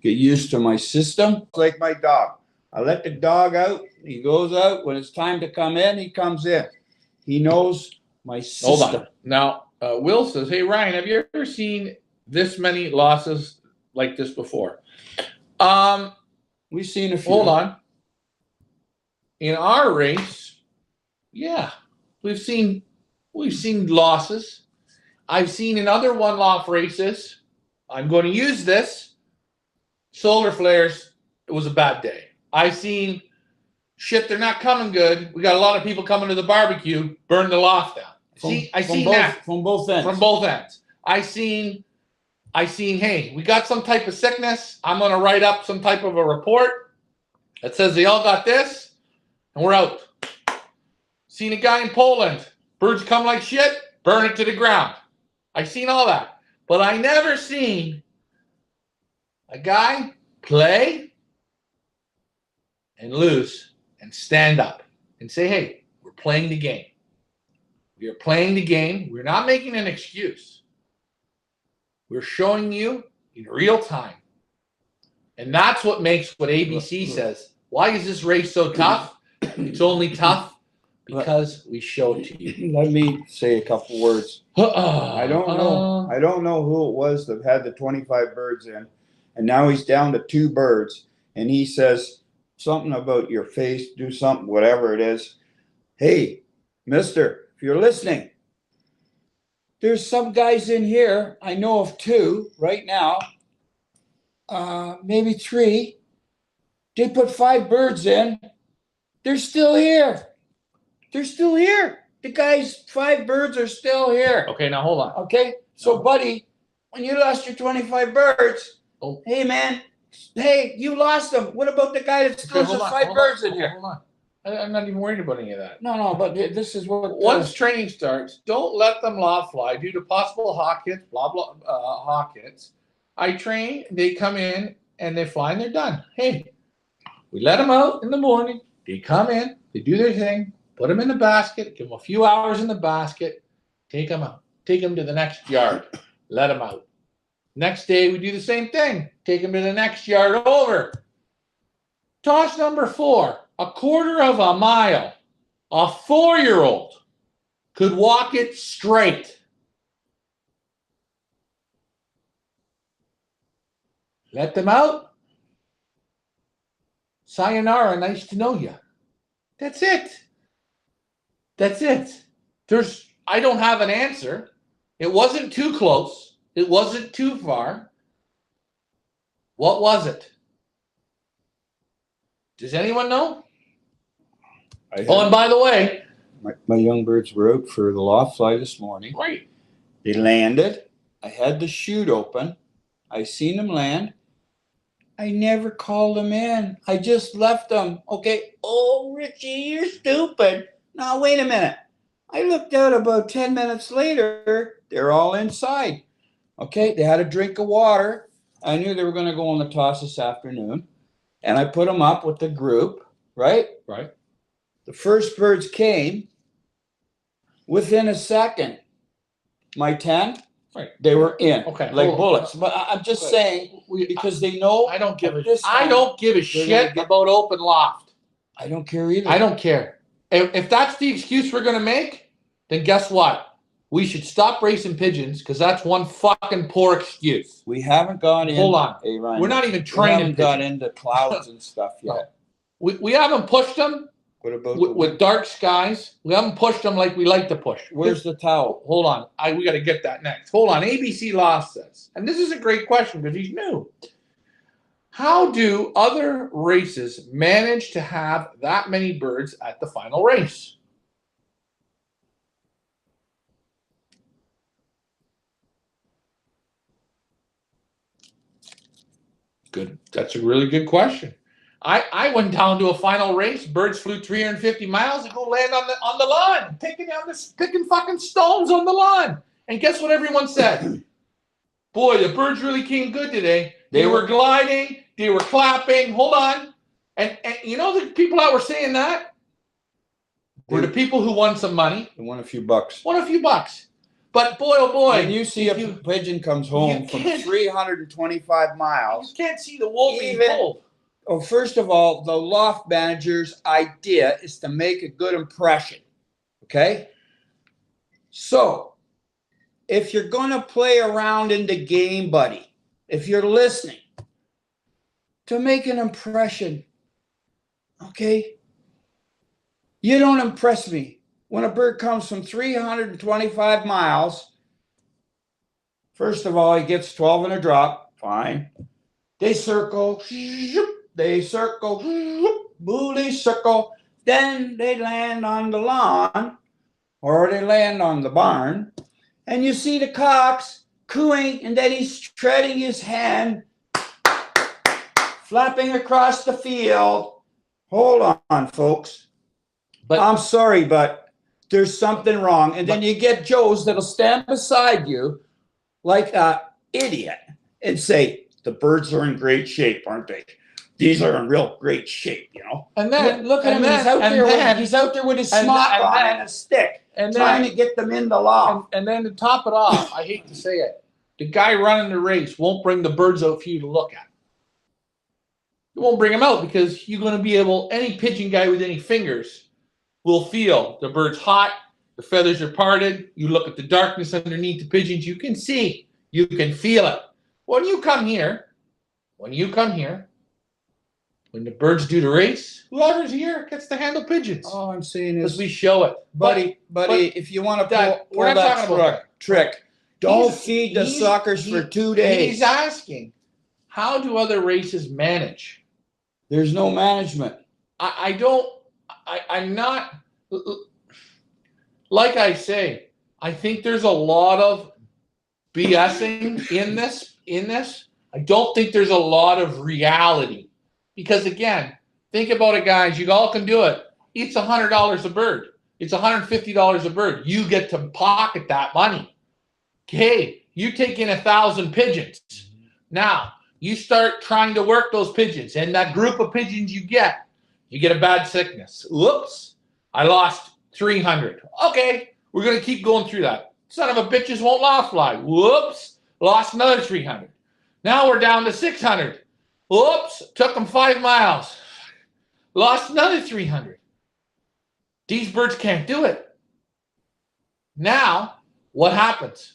get used to my system. It's like my dog. I let the dog out. He goes out. When it's time to come in, he comes in. He knows my system. Hold on. Now, Will says, hey, Ryan, have you ever seen this many losses like this before? We've seen a few. Hold on. In our race, yeah, we've seen losses. I've seen in other one-loft races. I'm going to use this. Solar flares. It was a bad day. I've seen shit. They're not coming good. We got a lot of people coming to the barbecue. Burn the loft down. I seen that from both ends. From both ends. I seen. Hey, we got some type of sickness. I'm going to write up some type of a report that says they all got this. And we're out. Seen a guy in Poland. Birds come like shit, burn it to the ground. I seen all that. But I never seen a guy play and lose and stand up and say, hey, we're playing the game. We are playing the game. We're not making an excuse. We're showing you in real time. And that's what makes what ABC says. Why is this race so tough? It's only tough because we show it to you. Let me say a couple words. I don't know. I don't know who it was that had the 25 birds in, and now he's down to 2 birds, and he says something about your face, do something, whatever it is. Hey, mister, if you're listening, there's some guys in here. I know of 2 right now, maybe 3. They put 5 birds in. They're still here. They're still here. The guys, 5 birds are still here. Okay, now hold on. Okay, so buddy, when you lost your 25 birds, hey man, hey, you lost them. What about the guy that still has 5 birds in here? Hold on. I'm not even worried about any of that. No, but this is what. Once training starts, don't let them loft fly due to possible hawk hits, hawk hits. I train, they come in and they fly and they're done. Hey, we let them out in the morning. They come in, they do their thing, put them in the basket, give them a few hours in the basket, take them out. Take them to the next yard, let them out. Next day, we do the same thing. Take them to the next yard over. Toss number 4, a quarter of a mile. A 4-year-old could walk it straight. Let them out. Sayonara, nice to know you. That's it. That's it. I don't have an answer. It wasn't too close. It wasn't too far. What was it? Does anyone know? And by the way, my young birds were out for the loft fly this morning. Right. They landed. I had the chute open. I seen them land. I never called them in. I just left them. Okay. Oh, Richie, you're stupid. Now, wait a minute. I looked out about 10 minutes later. They're all inside. Okay. They had a drink of water. I knew they were going to go on the toss this afternoon. And I put them up with the group, right? Right. The first birds came. Within a second, my 10, Right. they were in. Okay. Like bullets. But I'm just saying, because they know. I don't give a they're shit about open loft. I don't care either. I don't care. If that's the excuse we're going to make, then guess what? We should stop racing pigeons because that's one fucking poor excuse. We haven't gone in. Hold on. Hey, Ryan, We're not even we training haven't got into clouds and stuff yet. No. We haven't pushed them What about with dark skies. We haven't pushed them like we like to push. Where's the towel? Hold on. We got to get that next. Hold on. ABC Law says, and this is a great question because he's new. How do other races manage to have that many birds at the final race? Good. That's a really good question. I went down to a final race. Birds flew 350 miles to go land on the lawn, picking fucking stones on the lawn. And guess what everyone said? Boy, the birds really came good today. They were gliding. They were clapping. Hold on. And you know the people that were saying that were the people who won some money. They won a few bucks. Won a few bucks. But boy, oh boy. When you see a pigeon comes home from 325 miles. You can't see the wool being pulled. Oh, first of all, the loft manager's idea is to make a good impression. Okay? So, if you're going to play around in the game, buddy, if you're listening, to make an impression, okay? You don't impress me. When a bird comes from 325 miles, first of all, he gets 12 in a drop. Fine. They circle. They circle. Bully circle. Then they land on the lawn or they land on the barn. And you see the cocks cooing, and then he's treading his hand, flapping across the field. Hold on, folks. But I'm sorry, but there's something wrong. And then you get Joes that'll stand beside you like an idiot and say, the birds are in great shape, aren't they? these are in real great shape, you know. And then Look at him, he's out there with his snot on and a stick, trying to get them in the loft. And then to top it off, I hate to say it, the guy running the race won't bring the birds out for you to look at. He won't bring them out because you're going to be able, any pigeon guy with any fingers will feel the bird's hot, the feathers are parted, you look at the darkness underneath the pigeons, you can see, you can feel it. When you come here, when the birds do the race, whoever's here gets to handle pigeons. All I'm saying is, Because we show it. buddy, if you want to pull we're not that talking about trick, don't feed the suckers for 2 days. He's asking, how do other races manage? There's no management. I'm not, like I say, I think there's a lot of BSing in this. I don't think there's a lot of reality. Because again, think about it, guys. You all can do it. It's $100 a bird. It's $150 a bird. You get to pocket that money. Okay, you take in 1,000 pigeons. Now, you start trying to work those pigeons, and that group of pigeons you get a bad sickness. Whoops, I lost 300. Okay, we're going to keep going through that. Son of a bitches won't loft fly. Whoops, lost another 300. Now we're down to 600. Whoops, took them 5 miles. Lost another 300. These birds can't do it. Now, what happens?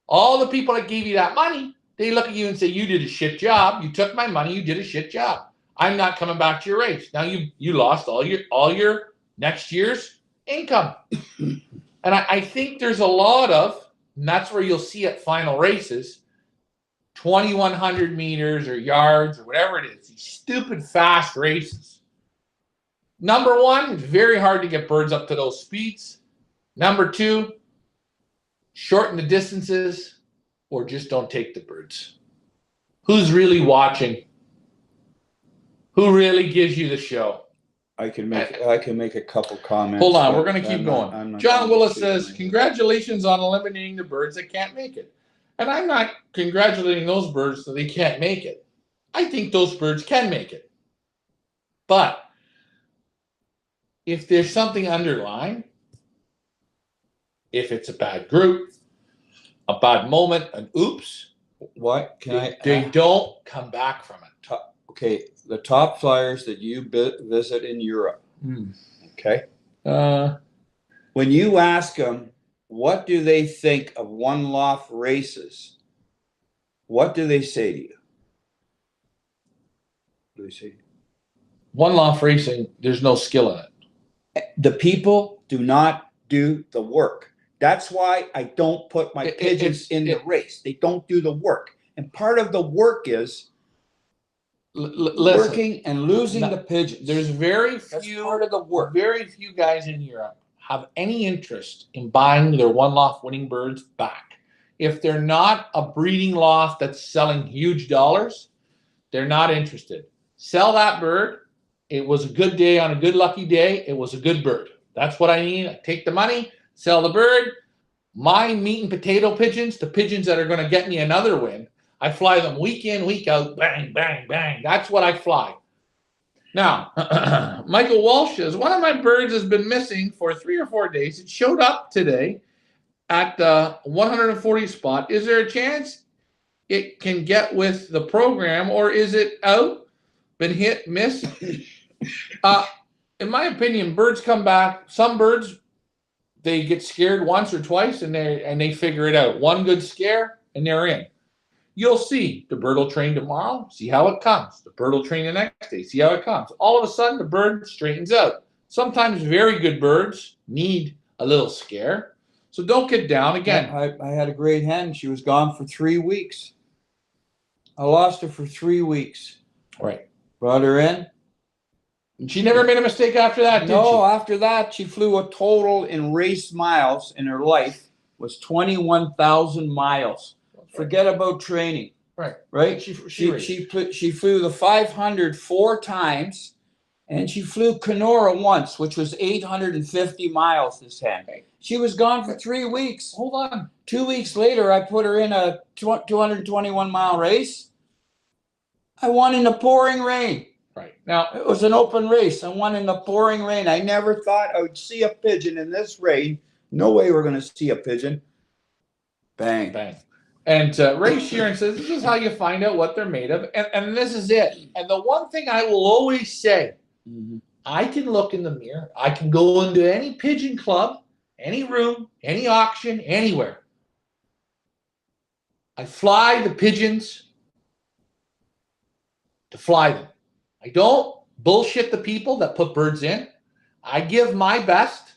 All the people that gave you that money, they look at you and say, you did a shit job. You took my money. You did a shit job. I'm not coming back to your race. Now you lost all your next year's income. And I think there's a lot of, and that's where you'll see at final races, 2,100 meters or yards or whatever it is, these stupid fast races. Number one, it's very hard to get birds up to those speeds. Number two, shorten the distances or just don't take the birds. Who's really watching? Who really gives you the show? I can make a couple comments. Hold on, we're going to keep going. John Willis says, congratulations on eliminating the birds that can't make it. And I'm not congratulating those birds that they can't make it. I think those birds can make it. But if there's something underlying, if it's a bad group, a bad moment, an oops, what they don't come back from it. Okay, the top flyers that you visit in Europe. Okay. When you ask them, what do they think of one loft races? What do they say to you? What do they say? One loft racing, there's no skill in it. The people do not do the work. That's why I don't put my pigeons in the race. They don't do the work. And part of the work is working and losing the pigeons. There's very few part of the work. Very few guys in Europe have any interest in buying their one loft winning birds back. If they're not a breeding loft that's selling huge dollars, they're not interested. Sell that bird. It was a good day on a good lucky day. It was a good bird. That's what I need. I take the money, sell the bird. My meat and potato pigeons, the pigeons that are going to get me another win, I fly them week in, week out, bang, bang, bang. That's what I fly. Now, Michael Walsh says, one of my birds has been missing for 3 or 4 days. It showed up today at the 140 spot. Is there a chance it can get with the program, or is it out, been hit, missed? In my opinion, birds come back. Some birds, they get scared once or twice, and they figure it out. One good scare, and they're in. You'll see the bird will train tomorrow, see how it comes. The bird will train the next day, see how it comes. All of a sudden, the bird straightens out. Sometimes very good birds need a little scare. So don't get down again. I had a great hen. She was gone for 3 weeks. I lost her for 3 weeks. Right. Brought her in. And she never made a mistake after that, did she? No, after that, she flew a total in race miles in her life was 21,000 miles. Forget about training. Right. Right? She flew the 500 4 times, and she flew Kenora once, which was 850 miles this hen. She was gone for 3 weeks. Hold on. 2 weeks later, I put her in a 221-mile race. I won in the pouring rain. Right. Now, It was an open race. I won in the pouring rain. I never thought I would see a pigeon in this rain. No way we're going to see a pigeon. Bang. bang. And Ray Sheeran says this is how you find out what they're made of. And this is it. And the one thing I will always say, I can look in the mirror. I can go into any pigeon club, any room, any auction, anywhere. I fly the pigeons to fly them. I don't bullshit the people that put birds in. I give my best.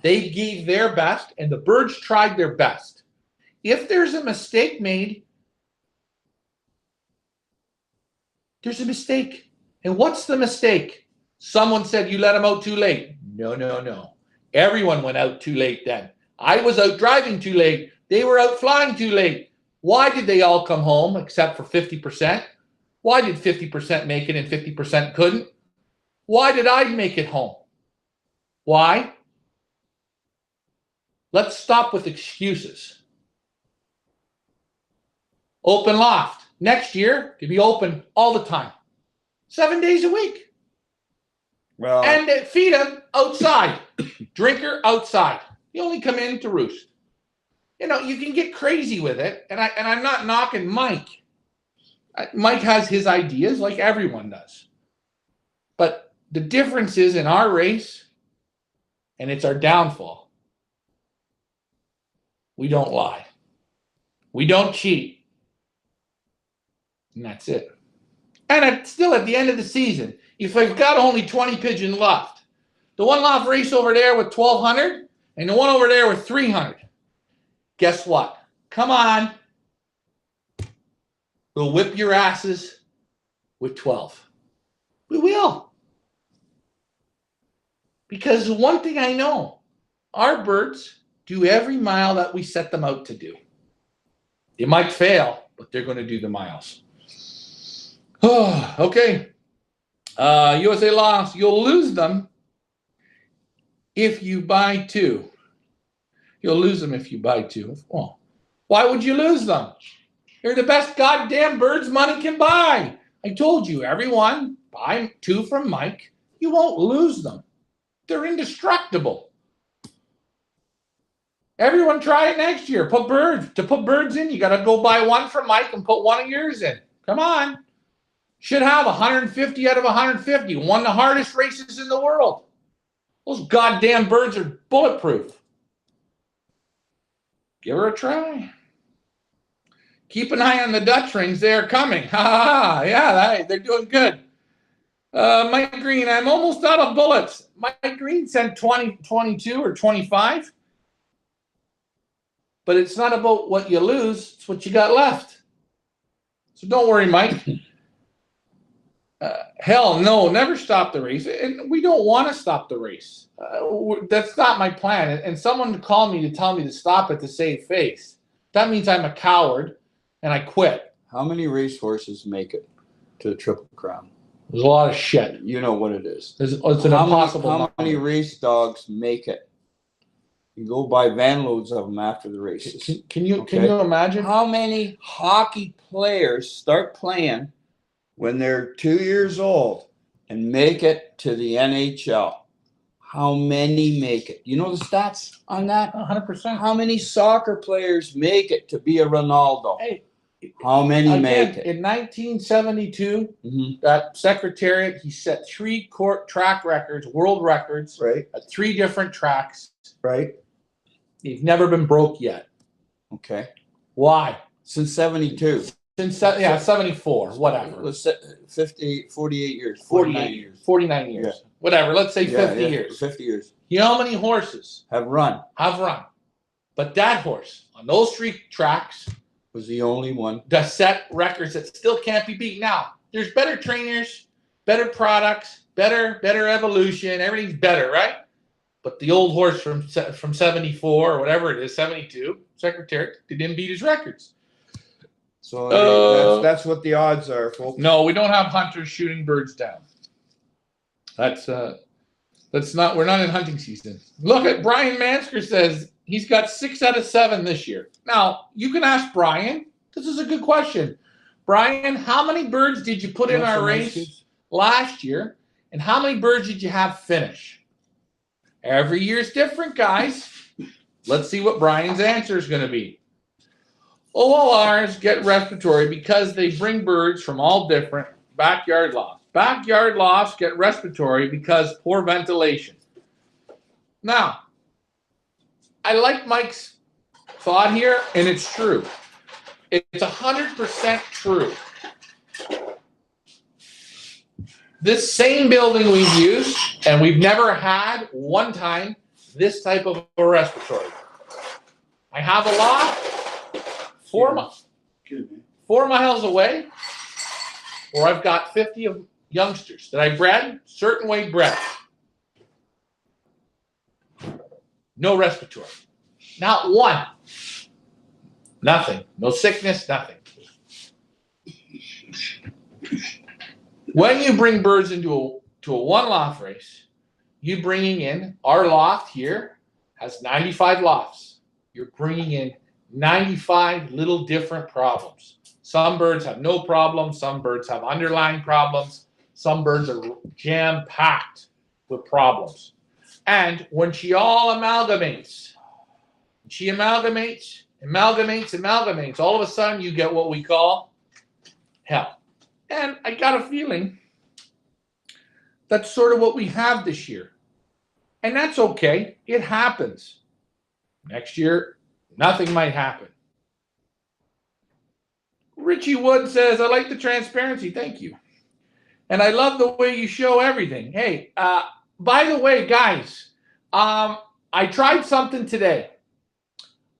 They gave their best, and the birds tried their best. If there's a mistake made, there's a mistake. And what's the mistake? Someone said you let them out too late. No. Everyone went out too late then. I was out driving too late. They were out flying too late. Why did they all come home except for 50%? Why did 50% make it and 50% couldn't? Why did I make it home? Why? Let's stop with excuses. Open loft. Next year, to be open all the time. 7 days a week. Well, And feed them outside. Drinker outside. You only come in to roost. You know, you can get crazy with it. And I'm not knocking Mike. Mike has his ideas like everyone does. But the difference is in our race, and it's our downfall, we don't lie. We don't cheat. And that's it. And still at the end of the season, if I've got only 20 pigeons left, the one loft race over there with 1,200 and the one over there with 300, guess what? Come on. We'll whip your asses with 12. We will. Because one thing I know, our birds do every mile that we set them out to do. They might fail, but they're going to do the miles. Oh, okay. USA Lost, you'll lose them if you buy two. You'll lose them if you buy two. Well, why would you lose them? They're the best goddamn birds money can buy. I told you, everyone, buy two from Mike. You won't lose them. They're indestructible. Everyone try it next year. Put birds in, you got to go buy one from Mike and put one of yours in. Come on. Should have 150 out of 150. Won the hardest races in the world. Those goddamn birds are bulletproof. Give her a try. Keep an eye on the Dutch rings. They're coming. Ha ha ha. Yeah, they're doing good. Mike Green, I'm almost out of bullets. Mike Green sent 20, 22 or 25. But it's not about what you lose. It's what you got left. So don't worry, Mike. Hell no, never stop the race. And we don't want to stop the race. That's not my plan. And someone called me to tell me to stop it to save face. That means I'm a coward and I quit. how many racehorses make it to the Triple Crown? There's a lot of shit. You know what it is. It's an impossible How number. many race dogs make it? You go buy van loads of them after the races. Can you Okay. imagine? How many hockey players start playing when they're 2 years old and make it to the NHL? How many make it? You know the stats on that? 100%. How many soccer players make it to be a Ronaldo? Hey, How many again, make it? in 1972, Mhm. that Secretariat, he set 3 track records, world records, Right, at 3 different tracks. right. They've never been broke yet. Okay. Why? Since 72. Since 74, whatever. Let's say 48 years. 48 years. 49 years. Yeah. Whatever. Let's say 50 Yeah, years. 50 years. You know how many horses Have run. have run? But that horse on those 3 tracks Was the only one. does set records that still can't be beat. Now, there's better trainers, better products, better evolution. Everything's better, right? But the old horse from 74 or whatever it is, 72, Secretariat, they didn't beat his records. So that's what the odds are, folks. No, we don't have hunters shooting birds down. That's not. We're not in hunting season. Look at Brian Mansker says he's got 6 out of 7 this year. Now you can ask Brian. This is a good question. Brian, how many birds did you put in our race last year? And how many birds did you have finish? Every year's different, guys. Let's see what Brian's answer is going to be. OLRs get respiratory because they bring birds from all different backyard lofts. Backyard lofts get respiratory because poor ventilation. Now, I like Mike's thought here, and it's true. It's 100% true. This same building we've used, and we've never had one time this type of a respiratory. I have a loft 4 miles away, where I've got 50 of youngsters that I bred, certain way bred. No respiratory. Not one. Nothing. No sickness, nothing. When you bring birds into a one loft race, you bringing in, our loft here has 95 lofts. You're bringing in 95 little different problems. Some birds have no problems. Some birds have underlying problems. Some birds are jam-packed with problems. And when she all amalgamates, all of a sudden you get what we call hell. And I got a feeling that's sort of what we have this year. And that's okay. It happens. Next year, nothing might happen. Richie Wood says, I like the transparency. Thank you. And I love the way you show everything. Hey, by the way, guys, I tried something today.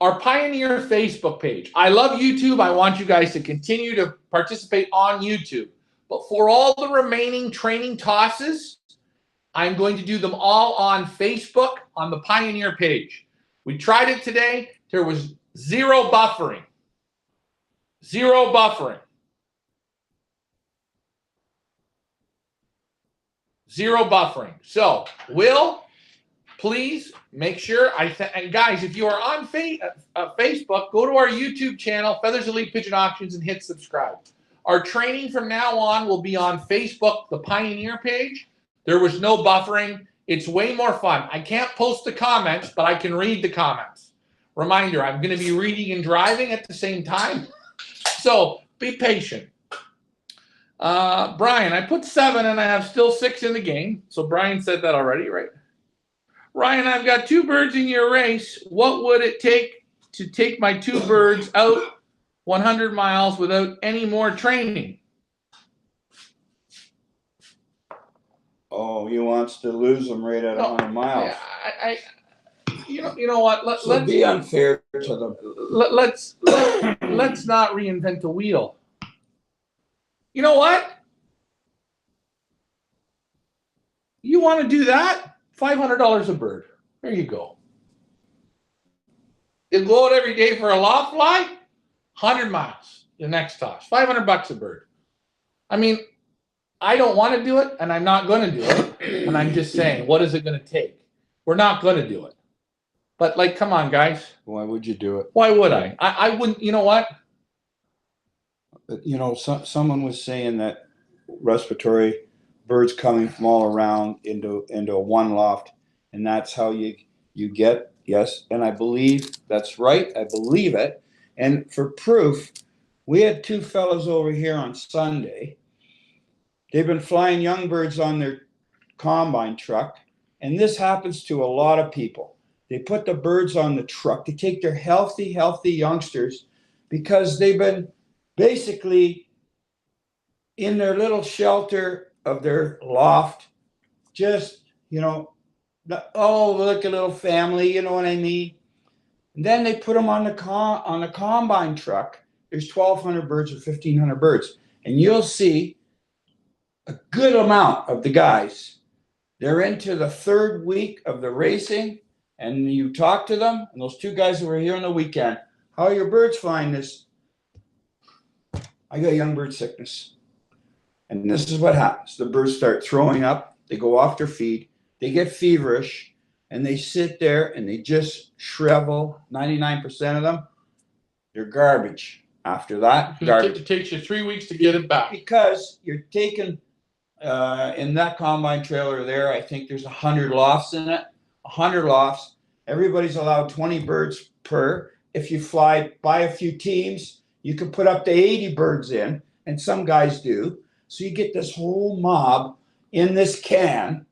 Our Pioneer Facebook page. I love YouTube. I want you guys to continue to participate on YouTube. But for all the remaining training tosses, I'm going to do them all on Facebook on the Pioneer page. We tried it today. There was zero buffering. Zero buffering. Zero buffering. So, Will, please make sure and guys, if you are on Facebook, go to our YouTube channel, Feathers Elite Pigeon Auctions, and hit subscribe. Our training from now on will be on Facebook, the Pioneer page. There was no buffering. It's way more fun. I can't post the comments, but I can read the comments. Reminder, I'm going to be reading and driving at the same time. So be patient. Brian, I put 7 and I have still 6 in the game. So Brian said that already, right? Ryan, I've got 2 birds in your race. What would it take to take my 2 birds out 100 miles without any more training? Oh, he wants to lose them right at 100 miles. Yeah, you know what? Let's be unfair to them. Let's not reinvent the wheel. You know what? You want to do that? $500 a bird. There you go. You go out every day for a loft fly, 100 miles. The next toss, $500 a bird. I mean, I don't want to do it, and I'm not going to do it. And I'm just saying, what is it going to take? We're not going to do it. But, like, come on, guys. Why would you do it? Why would I? I wouldn't. You know what? You know, someone was saying that respiratory birds coming from all around into a one loft, and that's how you get, yes, and I believe that's right. I believe it. And for proof, we had 2 fellows over here on Sunday. They've been flying young birds on their combine truck, and this happens to a lot of people. They put the birds on the truck. They take their healthy youngsters because they've been basically in their little shelter of their loft, just, you know, oh, look, a little family, you know what I mean? And then they put them on the combine truck. There's 1,200 birds or 1,500 birds. And you'll see a good amount of the guys, they're into the 3rd week of the racing, and you talk to them, and those 2 guys who were here on the weekend, how are your birds flying this? I got young bird sickness. And this is what happens. The birds start throwing up. They go off their feed. They get feverish, and they sit there, and they just shrivel. 99% of them, they're garbage. After that, garbage. It takes you 3 weeks to get it back. Because you're taking, in that combine trailer there, I think there's 100 lofts in it. 100 lofts. Everybody's allowed 20 birds per. If you buy a few teams, you can put up to 80 birds in, and some guys do. So you get this whole mob in this can,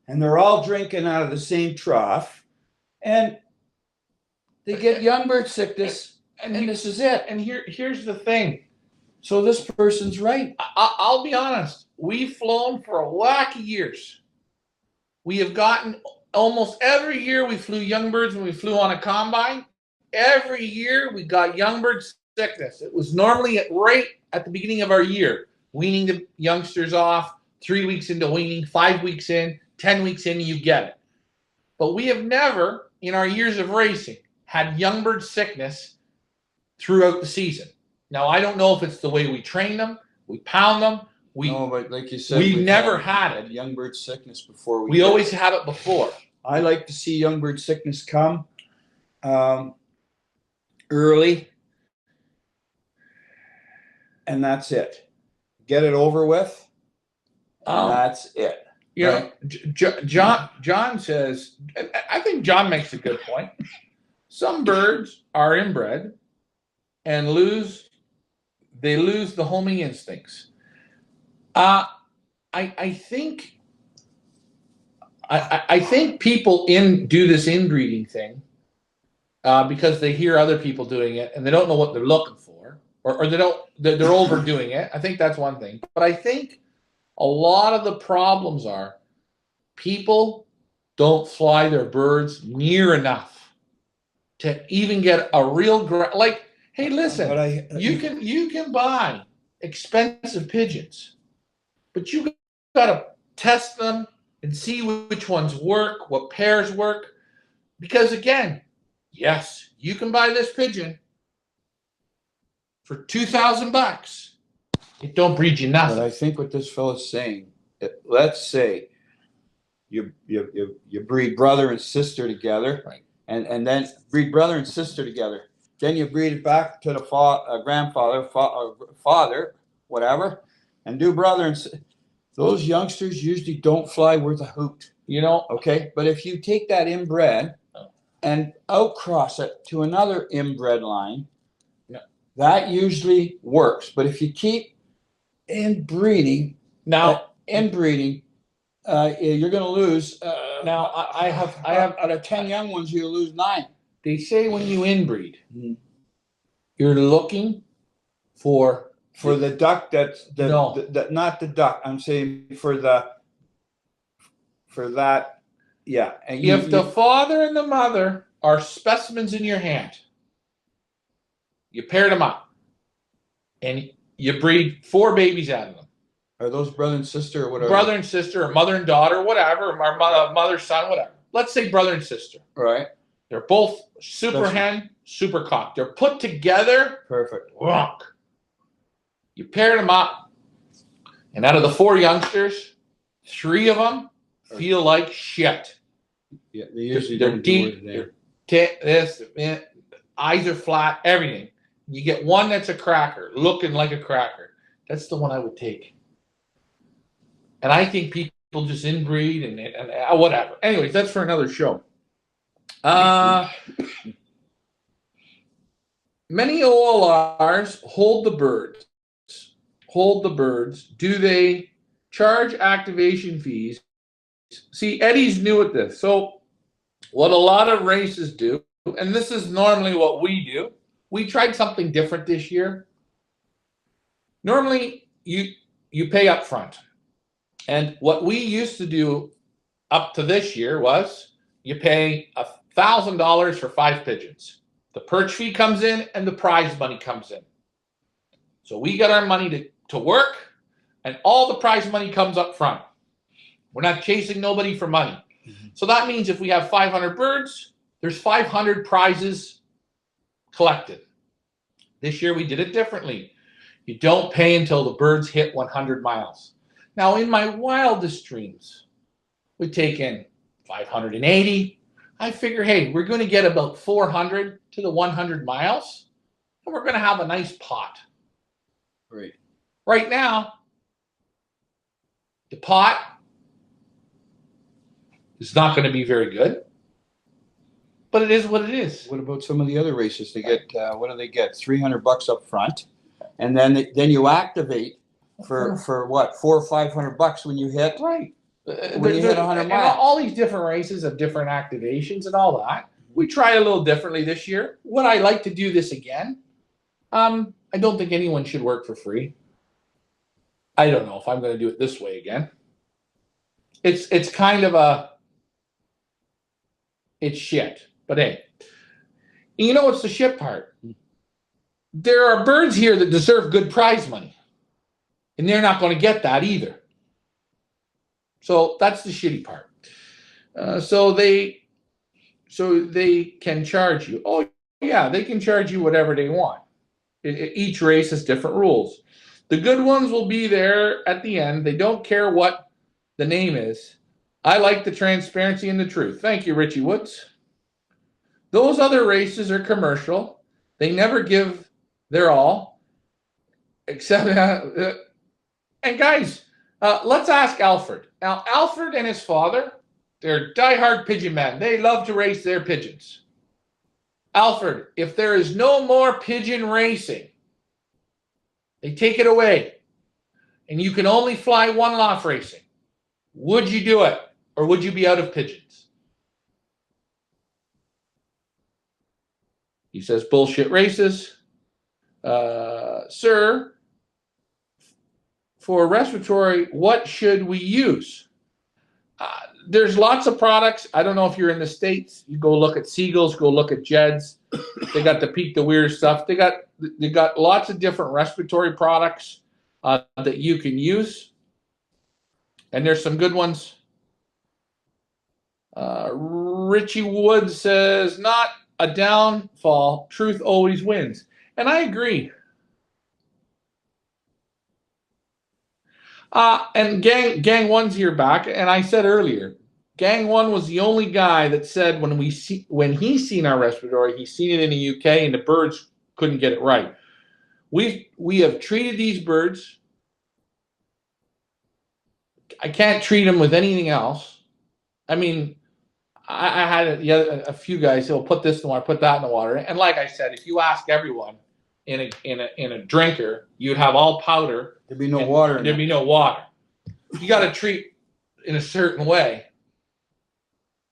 and they're all drinking out of the same trough, and they get young bird sickness, and this is it. And here's the thing. So this person's right. I'll be honest. We've flown for a whack of years. We have gotten almost every year we flew young birds when we flew on a combine. Every year we got young bird sickness. It was normally right at the beginning of our year, weaning the youngsters off, 3 weeks into weaning, 5 weeks in, 10 weeks in, you get it. But we have never, in our years of racing, had young bird sickness throughout the season. Now, I don't know if it's the way we train them, we pound them. No, but like you said, we never had it. Young bird sickness before we always had it before. I like to see young bird sickness come early, and that's it. Get it over with. That's it. You know, John says, I think John makes a good point. Some birds are inbred and lose the homing instincts. I think people do this inbreeding thing because they hear other people doing it and they don't know what they're looking for, or they're overdoing it. I think that's one thing. But I think a lot of the problems are people don't fly their birds near enough to even get a real like. Hey, listen, you can buy expensive pigeons, but you got to test them and see which ones work, what pairs work. Because again, yes, you can buy this pigeon for $2,000. It don't breed you nothing. But I think what this fellow's saying, let's say you breed brother and sister together, right, and then breed brother and sister together. Then you breed it back to the grandfather, father, whatever, and do brother and sister. Those youngsters usually don't fly worth a hoot, okay? But if you take that inbred and outcross it to another inbred line, that usually works. But if you keep inbreeding, you're going to lose. Now, I have out of 10 young ones, you lose 9. They say when you inbreed, you're looking for the duck not the duck. I'm saying for that, yeah. And if the father and the mother are specimens in your hand, you paired them up, and you breed 4 babies out of them. Are those brother and sister or whatever? Brother and sister, or mother and daughter, whatever, or mother, son, whatever. Let's say brother and sister. Right. They're both super hen, super cock. They're put together. Perfect. Rock. You paired them up, and out of the 4 youngsters, 3 of them feel like shit. Yeah, they usually they're don't deep. do it Eyes are flat. Everything. You get one that's a cracker, looking like a cracker. That's the one I would take. And I think people just inbreed and whatever. Anyways, that's for another show. Many OLRs hold the birds. Do they charge activation fees? See, Eddie's new at this. So what a lot of races do, and this is normally what we do, we tried something different this year. Normally, you pay up front. And what we used to do up to this year was you pay $1,000 for 5 pigeons. The perch fee comes in and the prize money comes in. So we got our money to work, and all the prize money comes up front. We're not chasing nobody for money. Mm-hmm. So that means if we have 500 birds, there's 500 prizes collected. This year we did it differently. You don't pay until the birds hit 100 miles. Now, in my wildest dreams, we take in 580. I figure, hey, we're going to get about 400 to the 100 miles. and we're going to have a nice pot. Right. Right now, the pot is not going to be very good, but it is what it is. What about some of the other races? They get what do they get? $300 up front, and then you activate for what, $400 or $500 when you hit. Right. When you hit 100 miles. All these different races have different activations and all that. We tried a little differently this year. Would I like to do this again? I don't think anyone should work for free. I don't know if I'm going to do it this way again. It's kind of it's shit. But hey, you know what's the shit part? There are birds here that deserve good prize money, and they're not going to get that either. So that's the shitty part. So they can charge you. Oh yeah, they can charge you whatever they want. Each race has different rules. The good ones will be there at the end. They don't care what the name is. I like the transparency and the truth. Thank you, Richie Woods. Those other races are commercial. They never give their all. Except, and guys, let's ask Alfred. Now, Alfred and his father, they're diehard pigeon men. They love to race their pigeons. Alfred, if there is no more pigeon racing, they take it away, and you can only fly one loft racing, would you do it, or would you be out of pigeons? He says, bullshit races. Sir, for respiratory, what should we use? There's lots of products. I don't know if you're in the States. You go look at Seagulls, go look at Jeds. They got the Peak the Weird stuff. They got lots of different respiratory products that you can use. And there's some good ones. Richie Wood says, not a downfall. Truth always wins. And I agree. And Gang One's here back, and I said earlier, Gang One was the only guy that said when he seen our respiratory, he's seen it in the UK, and the birds couldn't get it right. We have treated these birds. I can't treat them with anything else. I mean, I had a few guys who'll put this in the water, put that in the water, and like I said, if you ask everyone in a drinker, you'd have all powder. There'd be no water. There'd be no water. You got to treat in a certain way.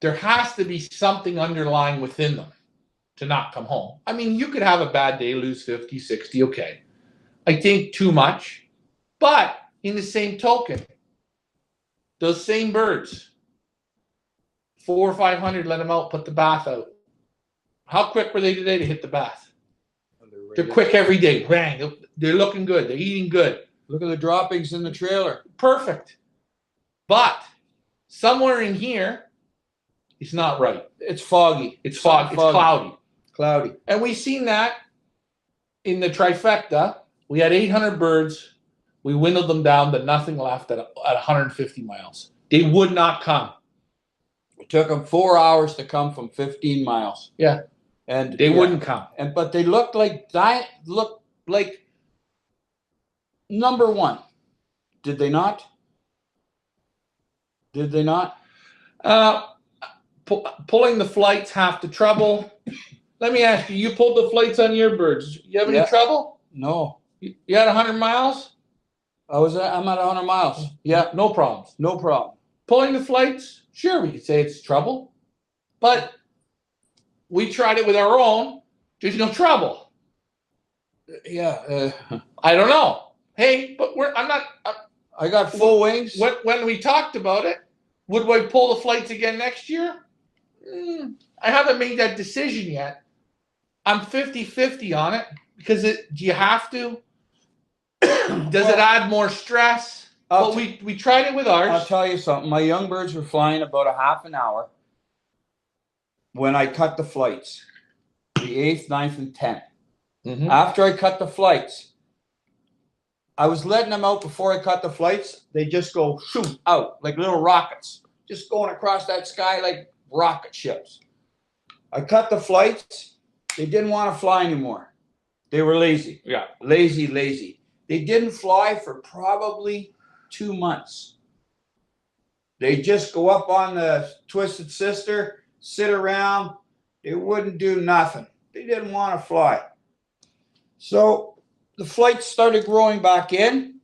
There has to be something underlying within them to not come home. I mean, you could have a bad day, lose 50, 60, okay. I think too much. But in the same token, those same birds, 400 or 500, let them out, put the bath out. How quick were they today to hit the bath? They're quick every day. Bang. They're looking good. They're eating good. Look at the droppings in the trailer. Perfect. But somewhere in here, it's not right. It's foggy. It's foggy. It's cloudy. Cloudy. And we've seen that in the trifecta. We had 800 birds. We dwindled them down to nothing left at 150 miles. They would not come. It took them 4 hours to come from 15 miles. Yeah. And they wouldn't come. But they looked like number one. Did they not? Did they not? Pulling the flights half the trouble. Let me ask you, you pulled the flights on your birds. You have any trouble? No. You had 100 miles? I'm at 100 miles. Yeah. No problems. No problem. Pulling the flights? Sure, we could say it's trouble. But we tried it with our own. There's no trouble. Yeah. I don't know. Hey, but I'm not. I got full wings. When we talked about it, would we pull the flights again next year? I haven't made that decision yet. I'm 50-50 on it because do you have to? Does it add more stress? Well, we tried it with ours. I'll tell you something. My young birds were flying about a half an hour when I cut the flights, the 8th, 9th, and 10th. Mm-hmm. After I cut the flights, I was letting them out before I cut the flights. They just go shoot out like little rockets, just going across that sky like rocket ships. I cut the flights. They didn't want to fly anymore. They were lazy. Yeah. Lazy. They didn't fly for probably 2 months. They just go up on the Twisted Sister, sit around. They wouldn't do nothing. They didn't want to fly. So the flights started growing back in.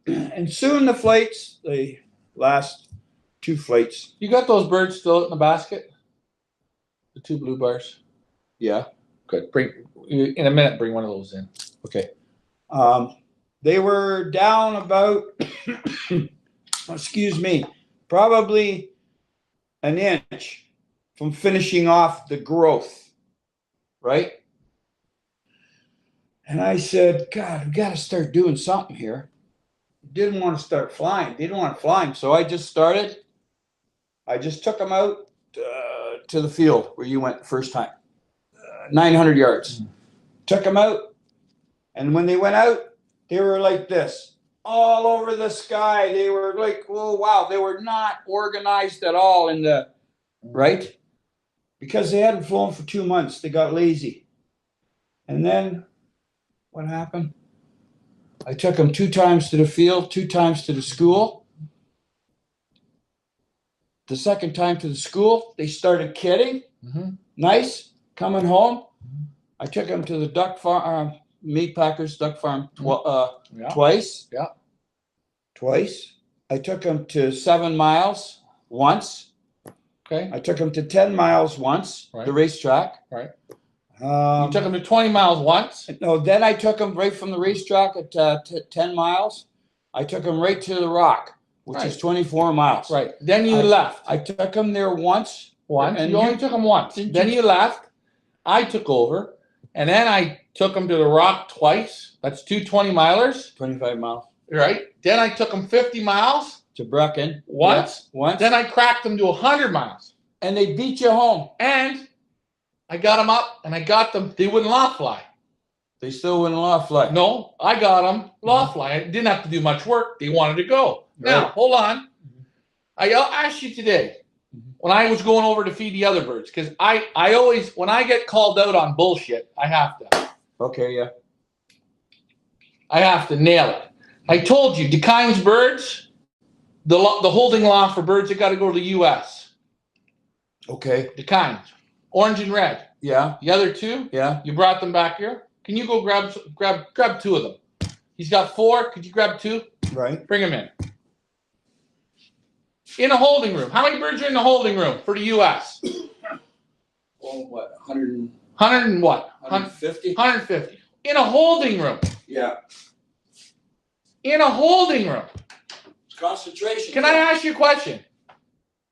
And soon the last 2 flights. You got those birds still out in the basket? The 2 blue bars? Yeah. Good. In a minute, bring one of those in. Okay. They were down about, excuse me, probably an inch from finishing off the growth, right? And I said, God, we got to start doing something here. Didn't want to start flying. Didn't want to fly. So I just started. I just took them out to the field where you went the first time. 900 yards. Mm-hmm. Took them out. And when they went out, they were like this. All over the sky. They were like, oh, wow. They were not organized at all in the, right? Because they hadn't flown for 2 months. They got lazy. And then what happened? I took them 2 times to the field, 2 times to the school. The second time to the school, they started kidding. Mm-hmm. Nice. Coming home. I took them to the duck farm, meat packers, duck farm twice. Yeah. Twice. I took them to 7 miles once. Okay. I took them to 10 miles once, right. The racetrack. Right. You took them to 20 miles once? No, then I took them right from the racetrack at 10 miles. I took them right to the Rock, which is 24 miles. Right. Then you left. I took them there once. And you only took them once. Then you left. I took over. And then I took them to the Rock twice. That's 2 20-milers. 25 miles. Right. Then I took them 50 miles. To Brecken. Once. Yeah, once. Then I cracked them to 100 miles. And they beat you home. And I got them up and I got them. They wouldn't loft fly. They still wouldn't loft fly. No, I got them loft fly. I didn't have to do much work. They wanted to go. Right. Now, hold on. I'll ask you today, when I was going over to feed the other birds, because I always, when I get called out on bullshit, I have to. Okay, yeah. I have to nail it. I told you, DeKine's birds, the holding law for birds that got to go to the U.S. Okay. DeKine's. Orange and red. Yeah. The other 2? Yeah. You brought them back here? Can you go grab 2 of them? He's got 4. Could you grab 2? Right. Bring them in. In a holding room. How many birds are in the holding room for the U.S.? Oh, what? 100 and what? 150? 150. In a holding room. Yeah. In a holding room. It's concentration. Can I ask you a question?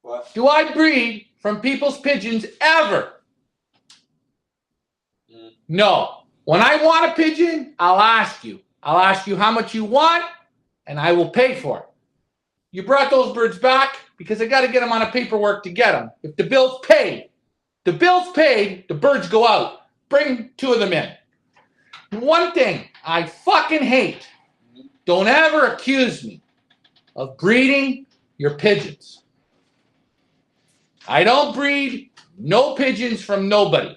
What? Do I breed from people's pigeons ever? No. When I want a pigeon, I'll ask you. I'll ask you how much you want, and I will pay for it. You brought those birds back because I got to get them on a paperwork to get them. If the bill's paid, the birds go out. Bring 2 of them in. One thing I fucking hate, don't ever accuse me of breeding your pigeons. I don't breed no pigeons from nobody.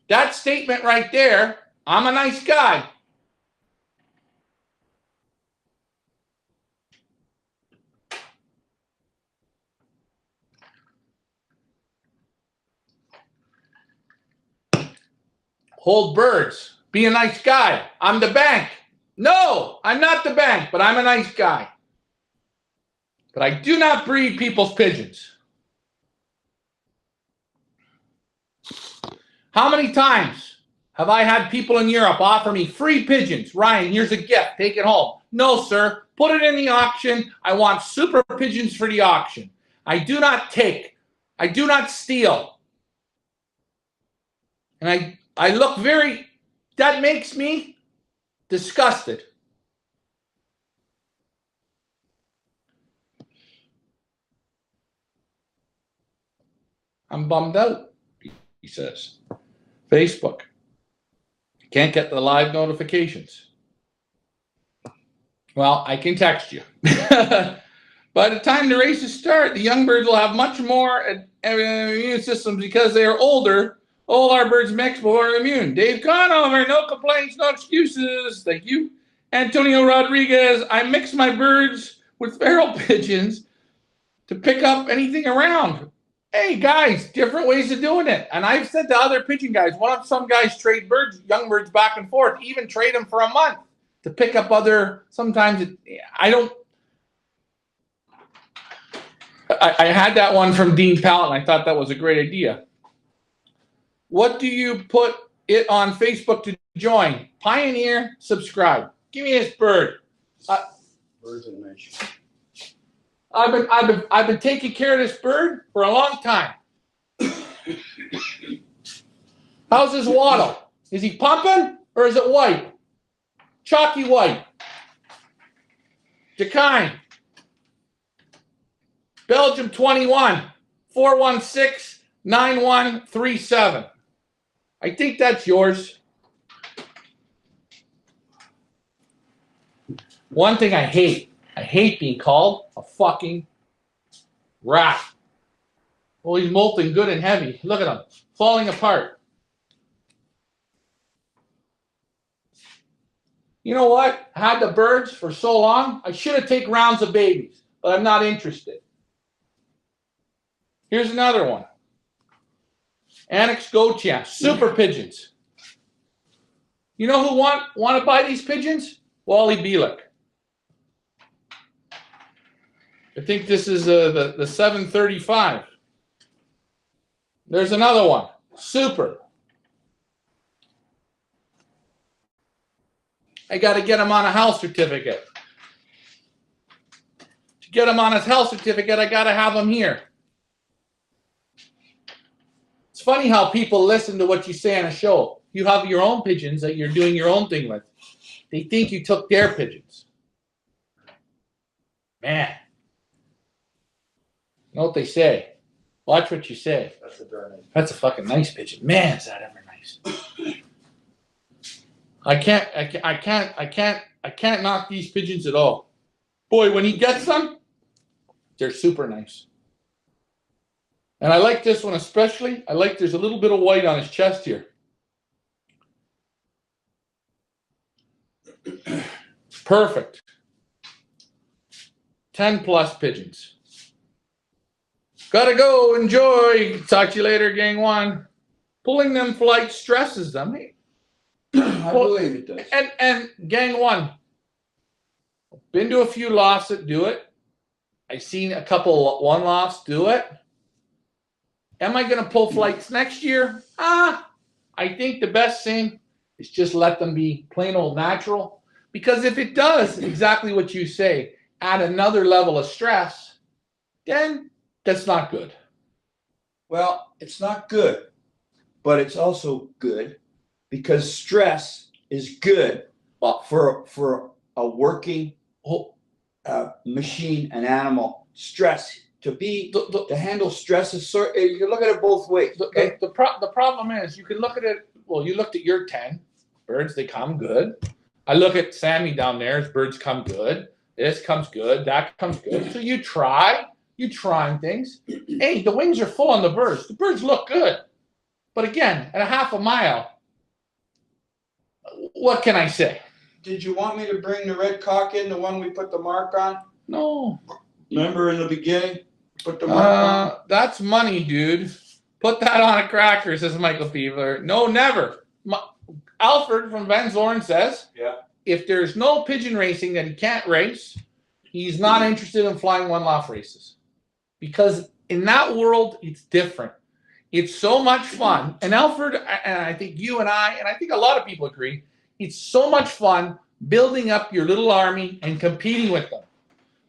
That statement right there, I'm a nice guy. Hold birds. Be a nice guy. I'm the bank. No, I'm not the bank, but I'm a nice guy. But I do not breed people's pigeons. How many times have I had people in Europe offer me free pigeons? Ryan, here's a gift. Take it home. No, sir. Put it in the auction. I want super pigeons for the auction. I do not take. I do not steal. And I look very, that makes me disgusted. I'm bummed out, he says. Facebook. Can't get the live notifications. Well, I can text you. By the time the races start, the young birds will have much more immune systems because they are older, All our birds mixed but are immune. Dave Conover, no complaints, no excuses. Thank you. Antonio Rodriguez, I mix my birds with feral pigeons to pick up anything around. Hey guys, different ways of doing it. And I've said to other pigeon guys, why don't some guys trade birds, young birds back and forth, even trade them for a month to pick up other, sometimes I had that one from Dean Pallett, and I thought that was a great idea. What do you put it on Facebook to join? Pioneer, subscribe. Give me this bird. Birds and Mitch. I've been taking care of this bird for a long time. How's his waddle? Is he pumping or is it white? Chalky white. Dakine. Belgium 21, 416-9137. I think that's yours. One thing I hate being called a fucking rat. Well, he's molting good and heavy. Look at him, falling apart. You know what? I had the birds for so long, I should have taken rounds of babies, but I'm not interested. Here's another one. Annex Gotia, super pigeons. You know who want to buy these pigeons? Wally Bielek. I think this is the 735. There's another one, super. I got to get him on a health certificate. To get him on his health certificate, I got to have him here. It's funny how people listen to what you say on a show. You have your own pigeons that you're doing your own thing with. They think you took their pigeons. Man. You know what they say? Watch what you say. That's a fucking nice pigeon. Man, is that ever nice. I can't knock these pigeons at all. Boy, when he gets them, they're super nice. And I like this one especially. I like there's a little bit of white on his chest here. Perfect. 10 plus pigeons. Gotta go. Enjoy. Talk to you later, gang one. Pulling them flight stresses them. I believe it does. And gang one. Been to a few lofts that do it. I've seen a couple one lofts do it. Am I going to pull flights next year? I think the best thing is just let them be plain old natural. Because if it does exactly what you say, add another level of stress, then that's not good. Well, it's not good, but it's also good because stress is good for a working machine, an animal. Stress. To handle stress is you can look at it both ways. Okay? The problem is you can look at it. Well, you looked at your 10 birds; they come good. I look at Sammy down there; his birds come good. This comes good. That comes good. So you trying things. Hey, the wings are full on the birds. The birds look good, but again, at a half a mile, what can I say? Did you want me to bring the red cock in, the one we put the mark on? No. Remember in the beginning? Put the mark on? That's money, dude. Put that on a cracker, says Michael Peever. No, never. Alfred from Van Zorn says, if there's no pigeon racing that he can't race, he's not interested in flying one-off races. Because in that world, it's different. It's so much fun. And Alfred, and I think you and I think a lot of people agree, it's so much fun building up your little army and competing with them.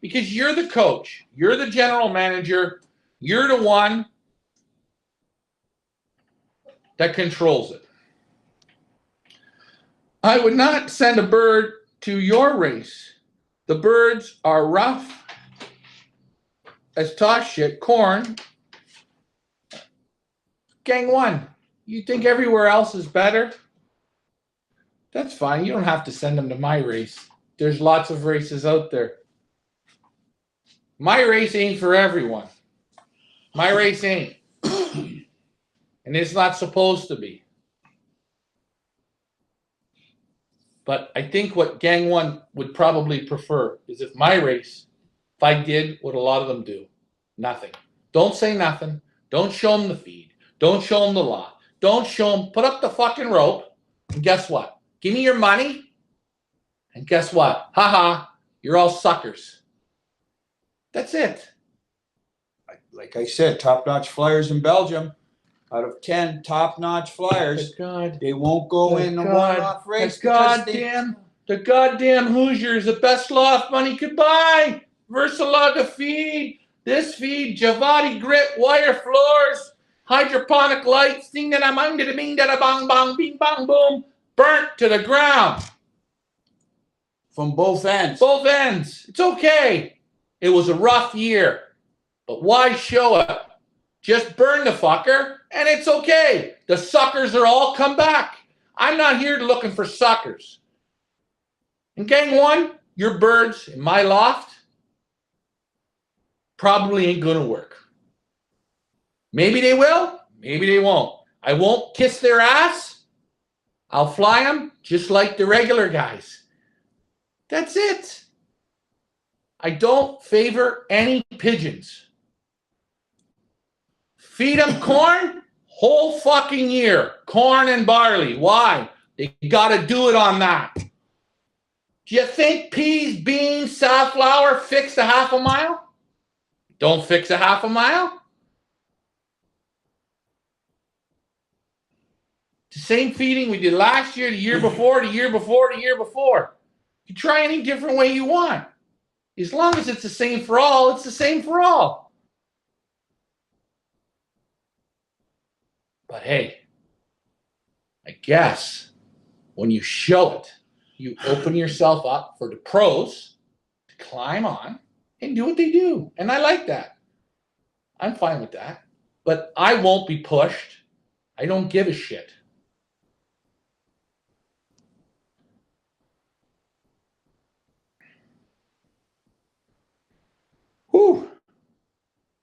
Because you're the coach, you're the general manager, you're the one that controls it. I would not send a bird to your race. The birds are rough as toss shit, corn. Gang one, you think everywhere else is better? That's fine. You don't have to send them to my race. There's lots of races out there. My race ain't for everyone. My race ain't. And it's not supposed to be. But I think what Gang 1 would probably prefer is if my race, if I did what a lot of them do, nothing. Don't say nothing. Don't show them the feed. Don't show them the law. Don't show them, put up the fucking rope, and guess what? Give me your money, and guess what? Haha, you're all suckers. That's it. Like I said, top-notch flyers in Belgium. Out of 10 top-notch flyers, God. they won't go in the one-off race. The goddamn Hoosiers, the best loft money could buy. Versalaga feed, this feed, Javati grit, wire floors, hydroponic lights, ding da da bang da da bing da da bang bang bing bang boom, burnt to the ground. From both ends. Both ends. It's okay. It was a rough year. But why show it? Just burn the fucker, and it's okay. The suckers are all come back. I'm not here looking for suckers. In Gang 1, your birds in my loft probably ain't going to work. Maybe they will, maybe they won't. I won't kiss their ass. I'll fly them just like the regular guys. That's it. I don't favor any pigeons. Feed them corn whole fucking year. Corn and barley. Why? They got to do it on that. Do you think peas, beans, safflower fix a half a mile? Don't fix a half a mile. The same feeding we did last year, the year before, the year before, the year before. You try any different way you want. As long as it's the same for all, it's the same for all. But hey, I guess when you show it, you open yourself up for the pros to climb on and do what they do. And I like that. I'm fine with that. But I won't be pushed. I don't give a shit. Whew.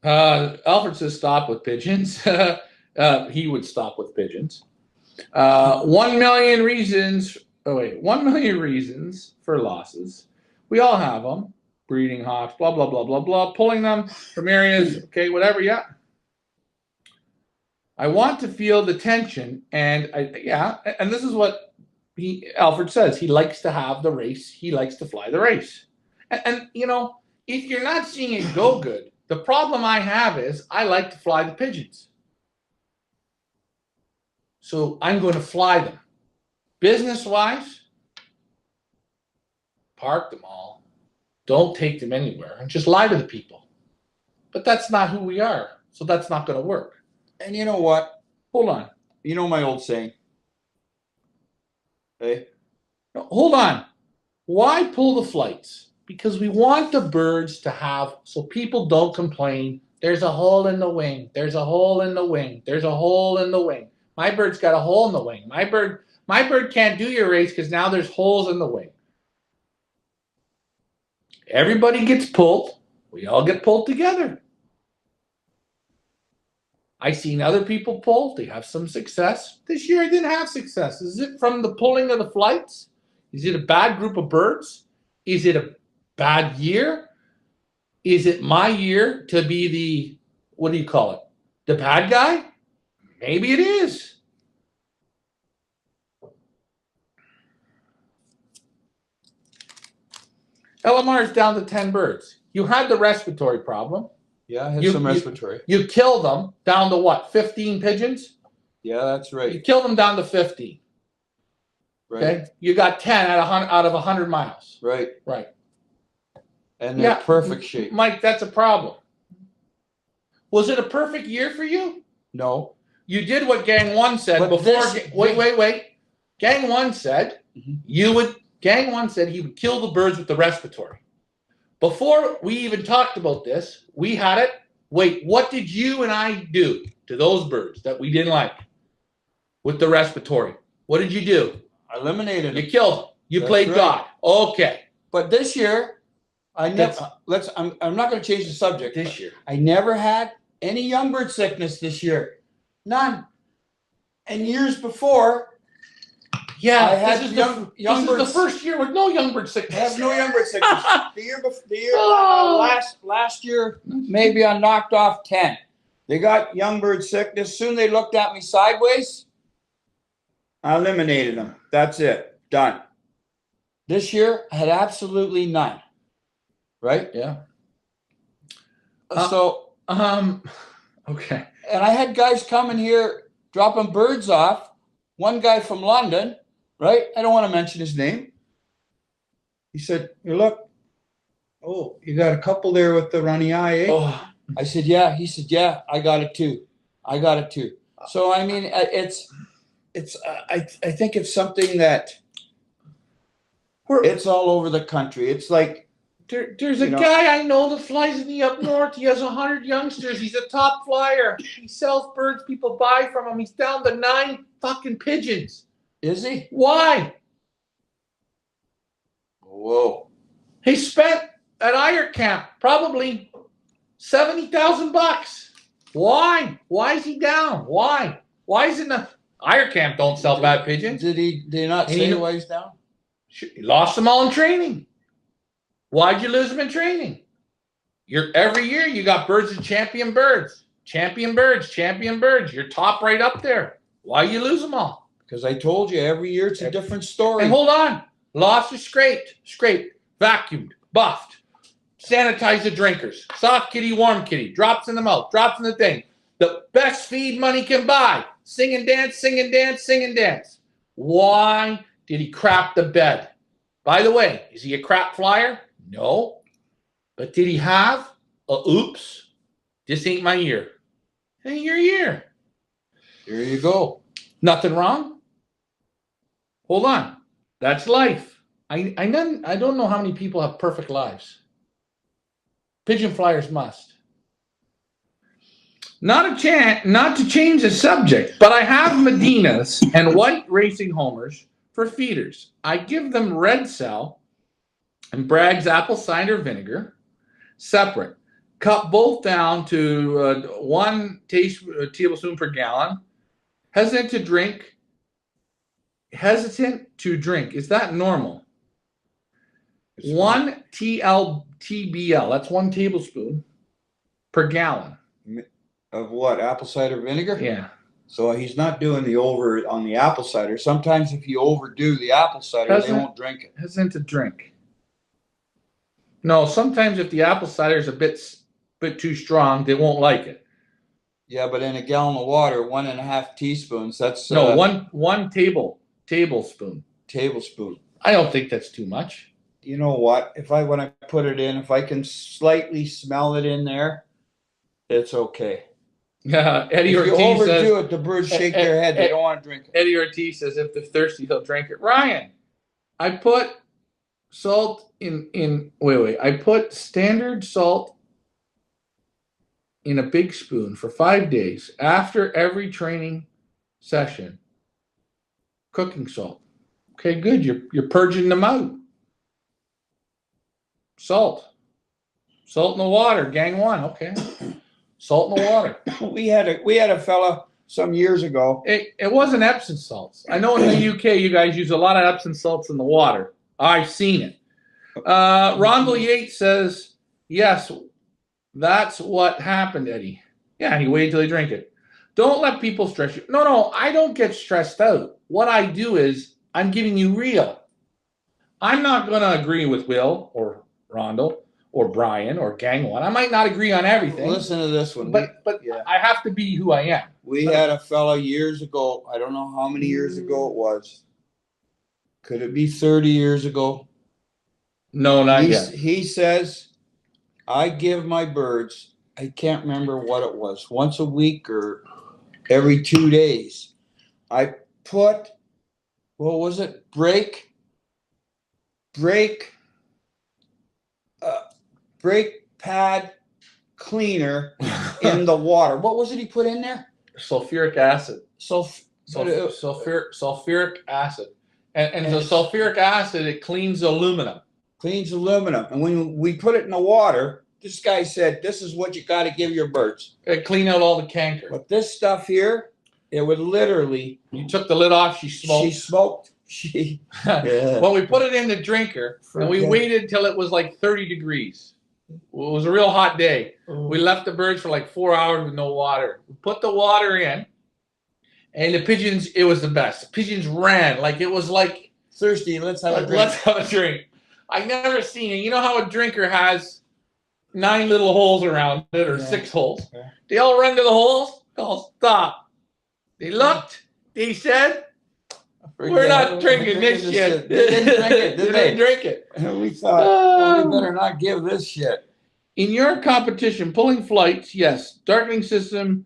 Alfred says stop with pigeons. He would stop with pigeons. 1 million reasons. 1 million reasons for losses. We all have them. Breeding hawks, blah, blah, blah, blah, blah. Pulling them from areas, okay, whatever, yeah. I want to feel the tension, and and this is what Alfred says. He likes to have the race. He likes to fly the race. And you know, if you're not seeing it go good, the problem I have is I like to fly the pigeons. So I'm going to fly them. Business-wise, park them all. Don't take them anywhere and just lie to the people. But that's not who we are. So that's not going to work. And you know what? Hold on. You know my old saying. Hey? No, hold on. Why pull the flights? Because we want the birds to have, so people don't complain, there's a hole in the wing, there's a hole in the wing, there's a hole in the wing. My bird's got a hole in the wing. My bird can't do your race because now there's holes in the wing. Everybody gets pulled. We all get pulled together. I've seen other people pull. They have some success. This year I didn't have success. Is it from the pulling of the flights? Is it a bad group of birds? Is it a bad year? Is it my year to be the, what do you call it? The bad guy? Maybe it is. LMR is down to 10 birds. You had the respiratory problem. Yeah, I had some respiratory. You killed them down to what, 15 pigeons? Yeah, that's right. You killed them down to 15. Right. Okay? You got 10 out of 100 miles. Right. Right. And they're perfect shape. Mike, that's a problem. Was it a perfect year for you? No. You did what Gang 1 said But before. Wait. Gang 1 said Gang 1 said he would kill the birds with the respiratory. Before we even talked about this, we had it. Wait, what did you and I do to those birds that we didn't like with the respiratory? What did you do? I eliminated them. You killed them. You played right. God. Okay. But this year, I'm not going to change the subject. This year. I never had any young bird sickness this year. None. And years before, Yeah, I had this is young this is the birds. first year with no young bird I sickness. have no young bird sickness. The year before, Oh. last year, maybe I knocked off 10. They got young bird sickness. Soon they looked at me sideways. I eliminated them. That's it. Done. This year, I had absolutely none. Right? Yeah. So, Okay. and I had guys coming here dropping birds off. One guy from London, right? I don't want to mention his name. He said, "You look, oh, you got a couple there with the runny eye, eh?" Oh, I said, "Yeah." He said, "Yeah, I got it too. I got it too." So I mean, I think it's something that it's all over the country. It's like there's a guy I know that flies in the up north. He has 100 youngsters. He's a top flyer. He sells birds. People buy from him. He's down to 9 fucking pigeons. Is he? Why? Whoa. He spent at Iyer Camp probably $70,000. Why? Why is he down? Why? Why isn't the Iyer Camp don't sell bad pigeons? Did they not say why he's down? He lost them all in training. Why'd you lose them in training? Every year you got birds and champion birds. Champion birds, champion birds. You're top right up there. Why you lose them all? Because I told you every year it's a different story. And hold on. Lost is scraped, vacuumed, buffed. Sanitize the drinkers. Soft kitty, warm kitty. Drops in the mouth, drops in the thing. The best feed money can buy. Sing and dance, sing and dance, sing and dance. Why did he crap the bed? By the way, is he a crap flyer? No. But did he have a oops? This ain't my year. It ain't your year. There you go. Nothing wrong? Hold on. That's life. I don't know how many people have perfect lives. Pigeon flyers must. Not to change the subject, but I have Medinas and white racing homers for feeders. I give them red cell and Bragg's apple cider vinegar separate. Cut both down to 1 tablespoon per gallon. Hesitant to drink. Is that normal? 1 TBL. That's 1 tablespoon per gallon. Of what? Apple cider vinegar? Yeah. So he's not doing the over on the apple cider. Sometimes if you overdo the apple cider, they won't drink it. Hesitant to drink. No, sometimes if the apple cider is a bit too strong, they won't like it. Yeah, but in a gallon of water, 1.5 teaspoons. That's no 1 tablespoon. Tablespoon. I don't think that's too much. You know what? When I put it in, if I can slightly smell it in there, it's okay. Yeah, Eddie Ortiz says. If you overdo says, it, the birds shake their head. They don't want to drink it. Eddie Ortiz says if they're thirsty, he'll drink it. Ryan, I put salt I put standard salt in a big spoon for 5 days after every training session. Cooking salt. Okay, good. You're purging them out. Salt in the water, gang 1. Okay. Salt in the water. We had a fella some years ago. It wasn't Epsom salts. I know in the UK you guys use a lot of Epsom salts in the water. I've seen it. Ronville Yates says, yes, that's what happened, Eddie. Yeah, he waited till he drink it. Don't let people stress you. No, I don't get stressed out. What I do is I'm giving you real. I'm not going to agree with Will or Rondo or Brian or Gang 1. I might not agree on everything. Listen to this one. But yeah. I have to be who I am. We had a fella years ago. I don't know how many years ago it was. Could it be 30 years ago? No, not yet. He says, I give my birds, I can't remember what it was, once a week or every 2 days. I put, what was it? Brake pad cleaner in the water. What was it he put in there? Sulfuric acid. Sulfuric acid. And the sulfuric acid, it cleans aluminum. And when we put it in the water, this guy said, this is what you got to give your birds. Clean out all the canker. But this stuff here, It would literally. You took the lid off. She smoked. She smoked. Yeah. Well, we put it in the drinker, and we Forget. waited till it was like 30 degrees. It was a real hot day. We left the birds for like 4 hours with no water. We put the water in, and the pigeons, it was the best. The pigeons ran like it was like, Thirsty. Let's have a drink. let's have a drink. I never seen it. You know how a drinker has 9 little holes around it, or 6 holes? Yeah. They all run to the holes. They all stop. They looked. They said, "We're not drinking this shit." They didn't drink it, did They didn't drink it. And we thought, well, we better not give this shit. In your competition, pulling flights, yes, darkening system,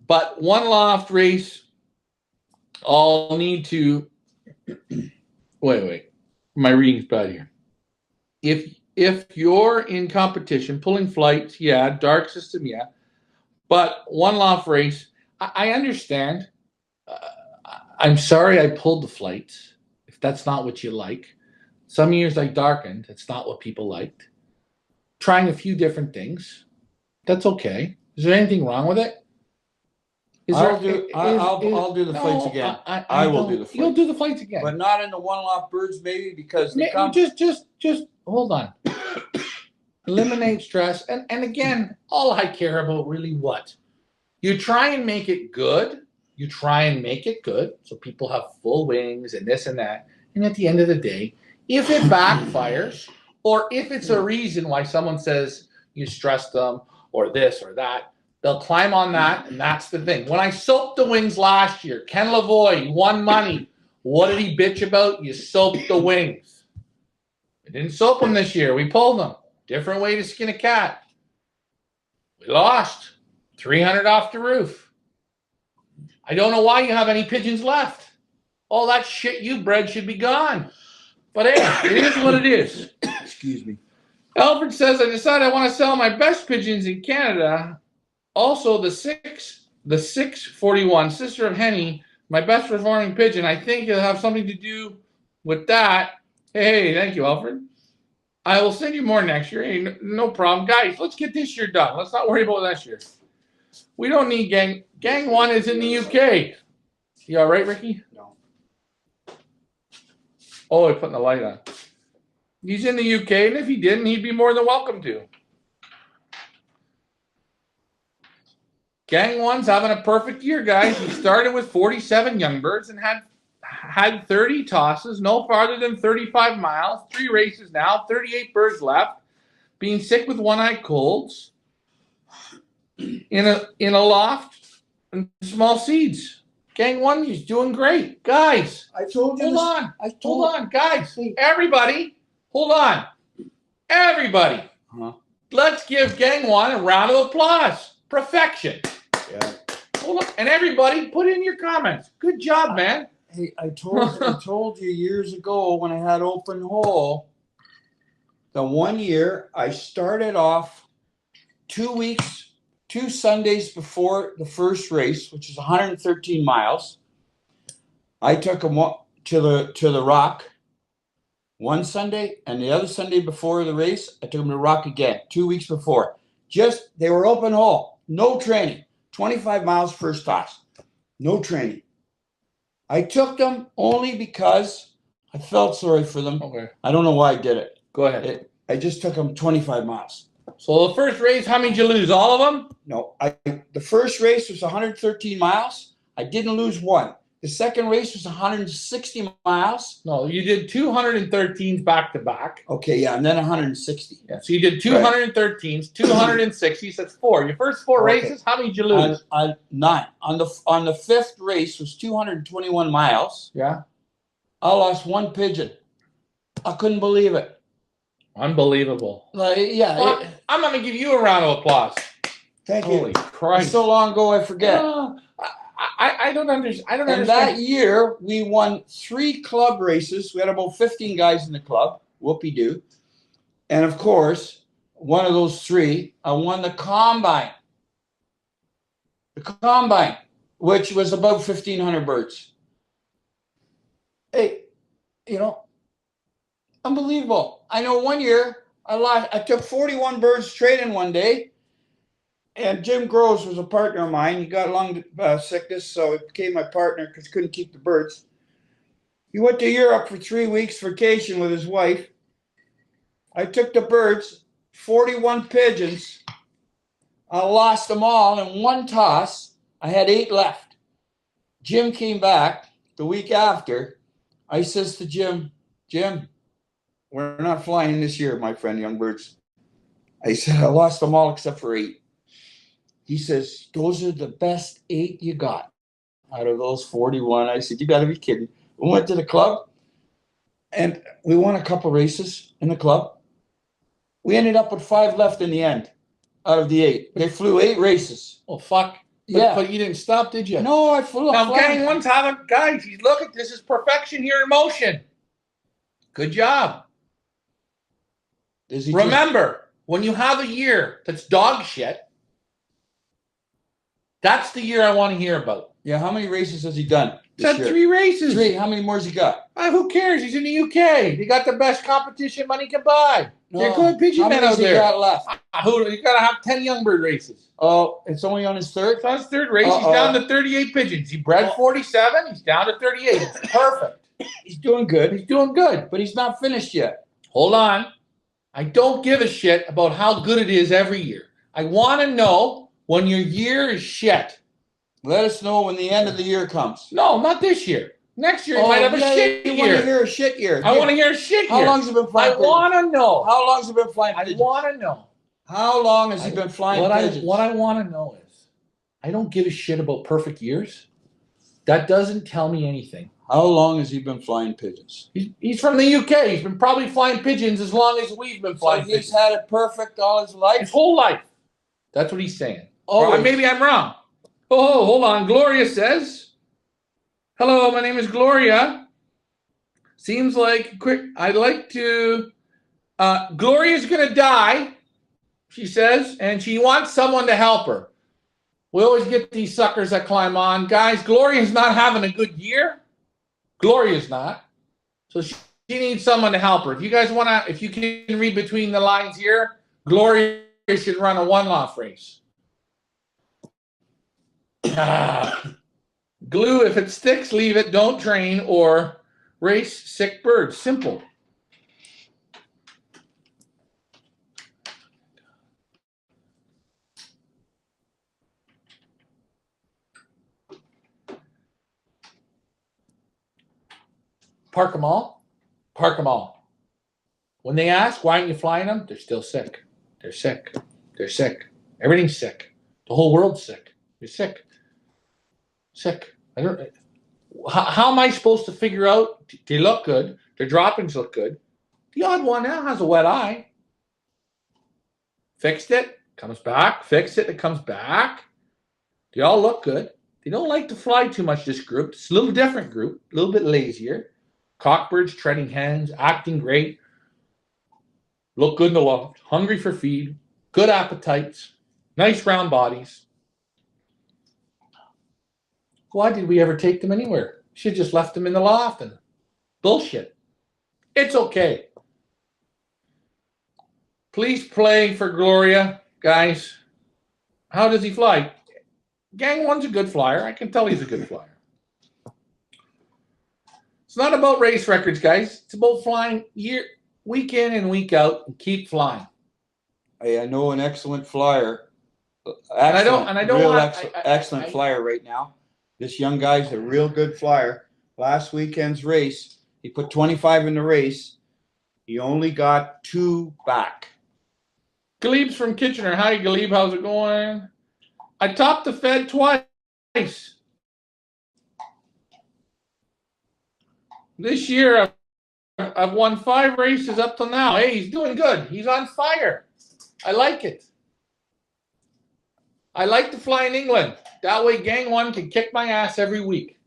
but one loft race, I'll need to wait. My reading's bad here. If you're in competition, pulling flights, yeah, dark system, yeah, but one loft race, I understand. I'm sorry I pulled the flights. If that's not what you like, some years I darkened. It's not what people liked. Trying a few different things, that's okay. Is there anything wrong with it? I'll do the flights again. I will do the flights. You'll do the flights again, But not in the one loft birds, maybe, because they come. just hold on. Eliminate stress, and again, all I care about really what you try and make it good. You try and make it good so people have full wings and this and that. And at the end of the day, if it backfires, or if it's a reason why someone says you stressed them or this or that, they'll climb on that, and that's the thing. When I soaped the wings last year, Ken Lavoie won money. What did he bitch about? You soaped the wings. We didn't soap them this year. We pulled them. Different way to skin a cat. We lost. 300 off the roof. I don't know why you have any pigeons left. All that shit you bred should be gone. But hey, it is what it is. Excuse me. Alfred says, I decided I want to sell my best pigeons in Canada. Also, the 641, Sister of Henny, my best performing pigeon. I think it'll have something to do with that. Hey, thank you, Alfred. I will send you more next year. Hey, no problem. Guys, let's get this year done. Let's not worry about next year. We don't need gang. Gang 1 is in the UK. You all right, Ricky? No. Oh, I'm putting the light on. He's in the UK, and if he didn't, he'd be more than welcome to. Gang 1's having a perfect year, guys. He started with 47 young birds and had 30 tosses, no farther than 35 miles, 3 races now, 38 birds left, being sick with one-eyed colds, in a loft, and small seeds. Gang 1, he's doing great. Guys, I told you. Hold on, guys. Everybody, hold on. Everybody, let's give Gang 1 a round of applause. Perfection. Yeah. Hold on. And everybody, put in your comments. Good job, man. Hey, I told you years ago when I had open hole, the one year I started off 2 weeks, 2 Sundays before the first race, which is 113 miles. I took them to the Rock one Sunday, and the other Sunday before the race, I took them to Rock again 2 weeks before. They were open hole, no training, 25 miles first toss, no training. I took them only because I felt sorry for them. Okay. I don't know why I did it. Go ahead. I just took them 25 miles. So the first race, how many did you lose? All of them? No, the first race was 113 miles. I didn't lose one. The second race was 160 miles. No, you did 213s back to back. Okay, yeah, and then 160. Yeah, so you did 213s, 260s. That's 4. Your first 4 races, how many did you lose? 9. On the fifth race was 221 miles. Yeah. I lost 1 pigeon. I couldn't believe it. Unbelievable. Yeah. I'm going to give you a round of applause. Thank you. Holy Christ. It's so long ago, I forget. I don't understand. And that year, we won 3 club races. We had about 15 guys in the club. Whoopie-doo. And, of course, one of those 3, I won the Combine. The Combine, which was about 1,500 birds. Hey, unbelievable. I know one year, I took 41 birds straight in one day. And Jim Groves was a partner of mine. He got lung sickness, so he became my partner because he couldn't keep the birds. He went to Europe for 3 weeks vacation with his wife. I took the birds, 41 pigeons. I lost them all in one toss. I had 8 left. Jim came back the week after. I says to Jim, we're not flying this year, my friend, young birds. I said, I lost them all except for 8. He says, those are the best 8 you got out of those 41. I said, you got to be kidding. We went to the club and we won a couple races in the club. We ended up with 5 left in the end out of the 8. They flew 8 races. Oh, fuck. But you didn't stop, did you? No, I flew. Now, gang one's having, guys, you look at this is perfection here in motion. Good job. Remember, when you have a year that's dog shit, that's the year I want to hear about. Yeah, how many races has he done? He's had 3 races. 3. How many more has he got? Who cares? He's in the UK. They got the best competition money can buy. No. They're good pigeon men out there. How many has he got left? You got to have 10 young bird races. Oh, it's only on his 3rd? It's on his 3rd race. He's down to 38 pigeons. He bred 47. He's down to 38. It's perfect. He's doing good. He's doing good. But he's not finished yet. Hold on. I don't give a shit about how good it is every year. I want to know when your year is shit. Let us know when the end of the year comes. No, not this year. Next year, you might have a shit year. You want to hear a shit year. I want to hear a shit year. How long has he been flying pigeons? I want to know. How long has he been flying pigeons? I want to know. How long has he been flying pigeons? What I want to know is, I don't give a shit about perfect years. That doesn't tell me anything. How long has he been flying pigeons? He's from the UK. He's been probably flying pigeons as long as we've been flying pigeons. He's had it perfect all his life? His whole life. That's what he's saying. Oh, or maybe I'm wrong. Oh, hold on. Gloria says, hello, my name is Gloria. Seems like quick. I'd like to. Gloria's going to die, she says, and she wants someone to help her. We always get these suckers that climb on. Guys, Gloria's not having a good year. Gloria's not. So she needs someone to help her. If you guys want to, if you can read between the lines here, Gloria should run a one-off race. Glue, if it sticks, leave it, don't train, or race sick birds. Simple. Park them all. Park them all. When they ask, why aren't you flying them? They're still sick. They're sick. They're sick. Everything's sick. The whole world's sick. You're sick. Sick. I don't. How am I supposed to figure out? They look good. Their droppings look good. The odd one now has a wet eye. Fixed it. Comes back. Fixed it. It comes back. They all look good. They don't like to fly too much, this group. It's a little different group. A little bit lazier. Cockbirds, treading hens, acting great. Look good in the loft. Hungry for feed. Good appetites. Nice round bodies. Why did we ever take them anywhere? Should have just left them in the loft and bullshit. It's okay. Please play for Gloria, guys. How does he fly? Gang one's a good flyer. I can tell he's a good flyer. It's not about race records, guys. It's about flying week in and week out and keep flying. Hey, I know an excellent flyer. Excellent flyer right now. This young guy's a real good flyer. Last weekend's race, he put 25 in the race. He only got 2 back. Gleb's from Kitchener. Hi, Glebe. How's it going? I topped the Fed twice. This year, I've won 5 races up till now. Hey, he's doing good. He's on fire. I like it. I like to fly in England. That way, Gang 1 can kick my ass every week.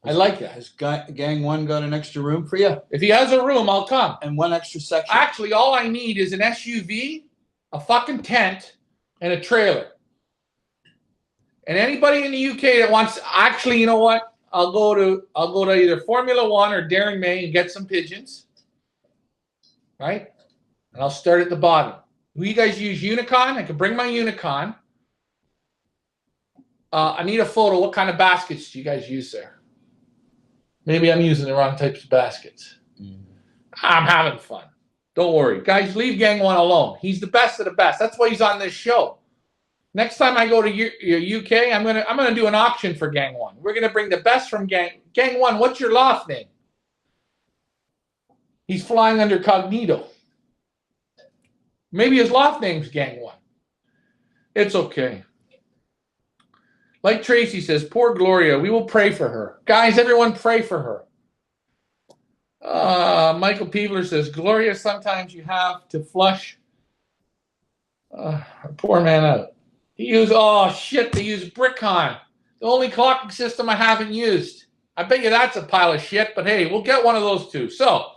I like it. Has Gang 1 got an extra room for you? If he has a room, I'll come. And 1 extra section? Actually, all I need is an SUV, a fucking tent, and a trailer. And anybody in the UK that wants, actually, you know what? I'll go to either Formula One or Daring May and get some pigeons, right? And I'll start at the bottom. Will you guys use Unicon? I can bring my Unicon. I need a photo. What kind of baskets do you guys use there? Maybe I'm using the wrong types of baskets. I'm having fun. Don't worry. Guys, leave Gang 1 alone. He's the best of the best. That's why he's on this show. Next time I go to UK, I'm gonna do an auction for Gang 1. We're gonna bring the best from Gang 1. What's your loft name? He's flying under Cognito. Maybe his loft name's Gang 1. It's okay. Like Tracy says, poor Gloria. We will pray for her. Guys, everyone pray for her. Michael Peebler says, Gloria, sometimes you have to flush a poor man out. They use Brickon. The only clocking system I haven't used. I bet you that's a pile of shit, but hey, we'll get one of those too. So,